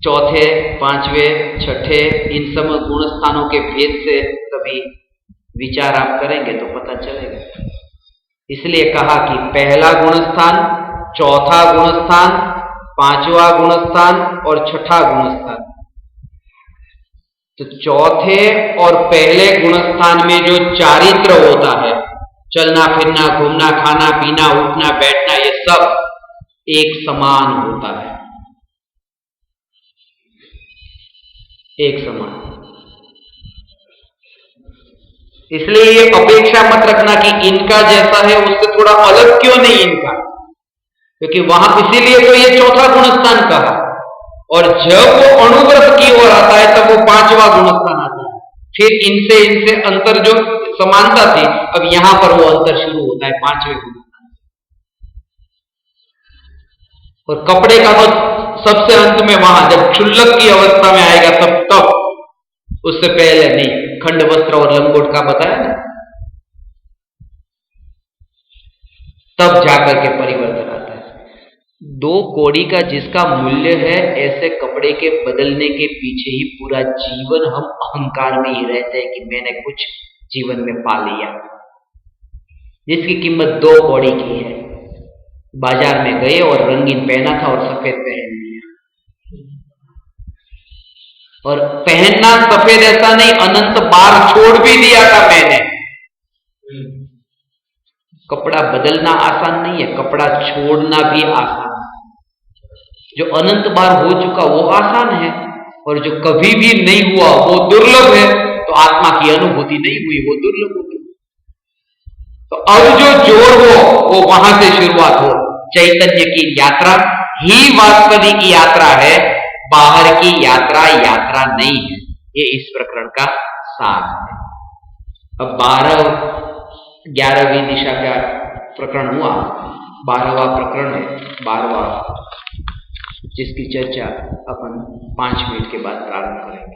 चौथे, पांचवें, छठे इन सब गुणस्थानों के भेद से कभी विचार आप करेंगे तो पता चलेगा। इसलिए कहा कि पहला गुणस्थान, चौथा गुणस्थान, पांचवा गुणस्थान और छठा गुणस्थान। तो चौथे और पहले गुणस्थान में जो चारित्र होता है, चलना फिरना, घूमना, खाना पीना, उठना बैठना, ये सब एक समान होता है, एक समान। इसलिए ये अपेक्षा मत रखना कि इनका जैसा है उससे थोड़ा अलग क्यों नहीं इनका, क्योंकि वहां इसीलिए तो ये चौथा गुणस्थान कहा। और जब वो अणुव्रत की ओर आता है तब वो पांचवा गुणस्थान आता है। फिर इनसे अंतर जो समानता थी, अब यहां पर वो अंतर शुरू होता है पांचवें गुणस्थान। और कपड़े का तो सबसे अंत में वहां जब क्षुल्लक की अवस्था में आएगा तब उससे पहले नहीं। खंड वस्त्र और लंगोट का बताया ना, तब जाकर के परिवर्तन आता है। 2 कौड़ी का जिसका मूल्य है, ऐसे कपड़े के बदलने के पीछे ही पूरा जीवन हम अहंकार में ही रहते हैं कि मैंने कुछ जीवन में पा लिया। जिसकी कीमत 2 कौड़ी की है, बाजार में गए और रंगीन पहना था और सफेद पहन लिया। और पहनना सफेद ऐसा नहीं, अनंत बार छोड़ भी दिया था मैंने। कपड़ा बदलना आसान नहीं है, कपड़ा छोड़ना भी आसान है। जो अनंत बार हो चुका वो आसान है, और जो कभी भी नहीं हुआ वो दुर्लभ है। तो आत्मा की अनुभूति नहीं हुई, वो दुर्लभ होगी। तो अब जो जोर हो वो वहां से शुरुआत हो। चैतन्य की यात्रा ही वास्तविक यात्रा है, बाहर की यात्रा यात्रा नहीं है। ये इस प्रकरण का सार है। अब 11वीं दिशा का प्रकरण हुआ, 12वां प्रकरण है, 12वां, जिसकी चर्चा अपन 5 मिनट के बाद प्रारंभ करेंगे।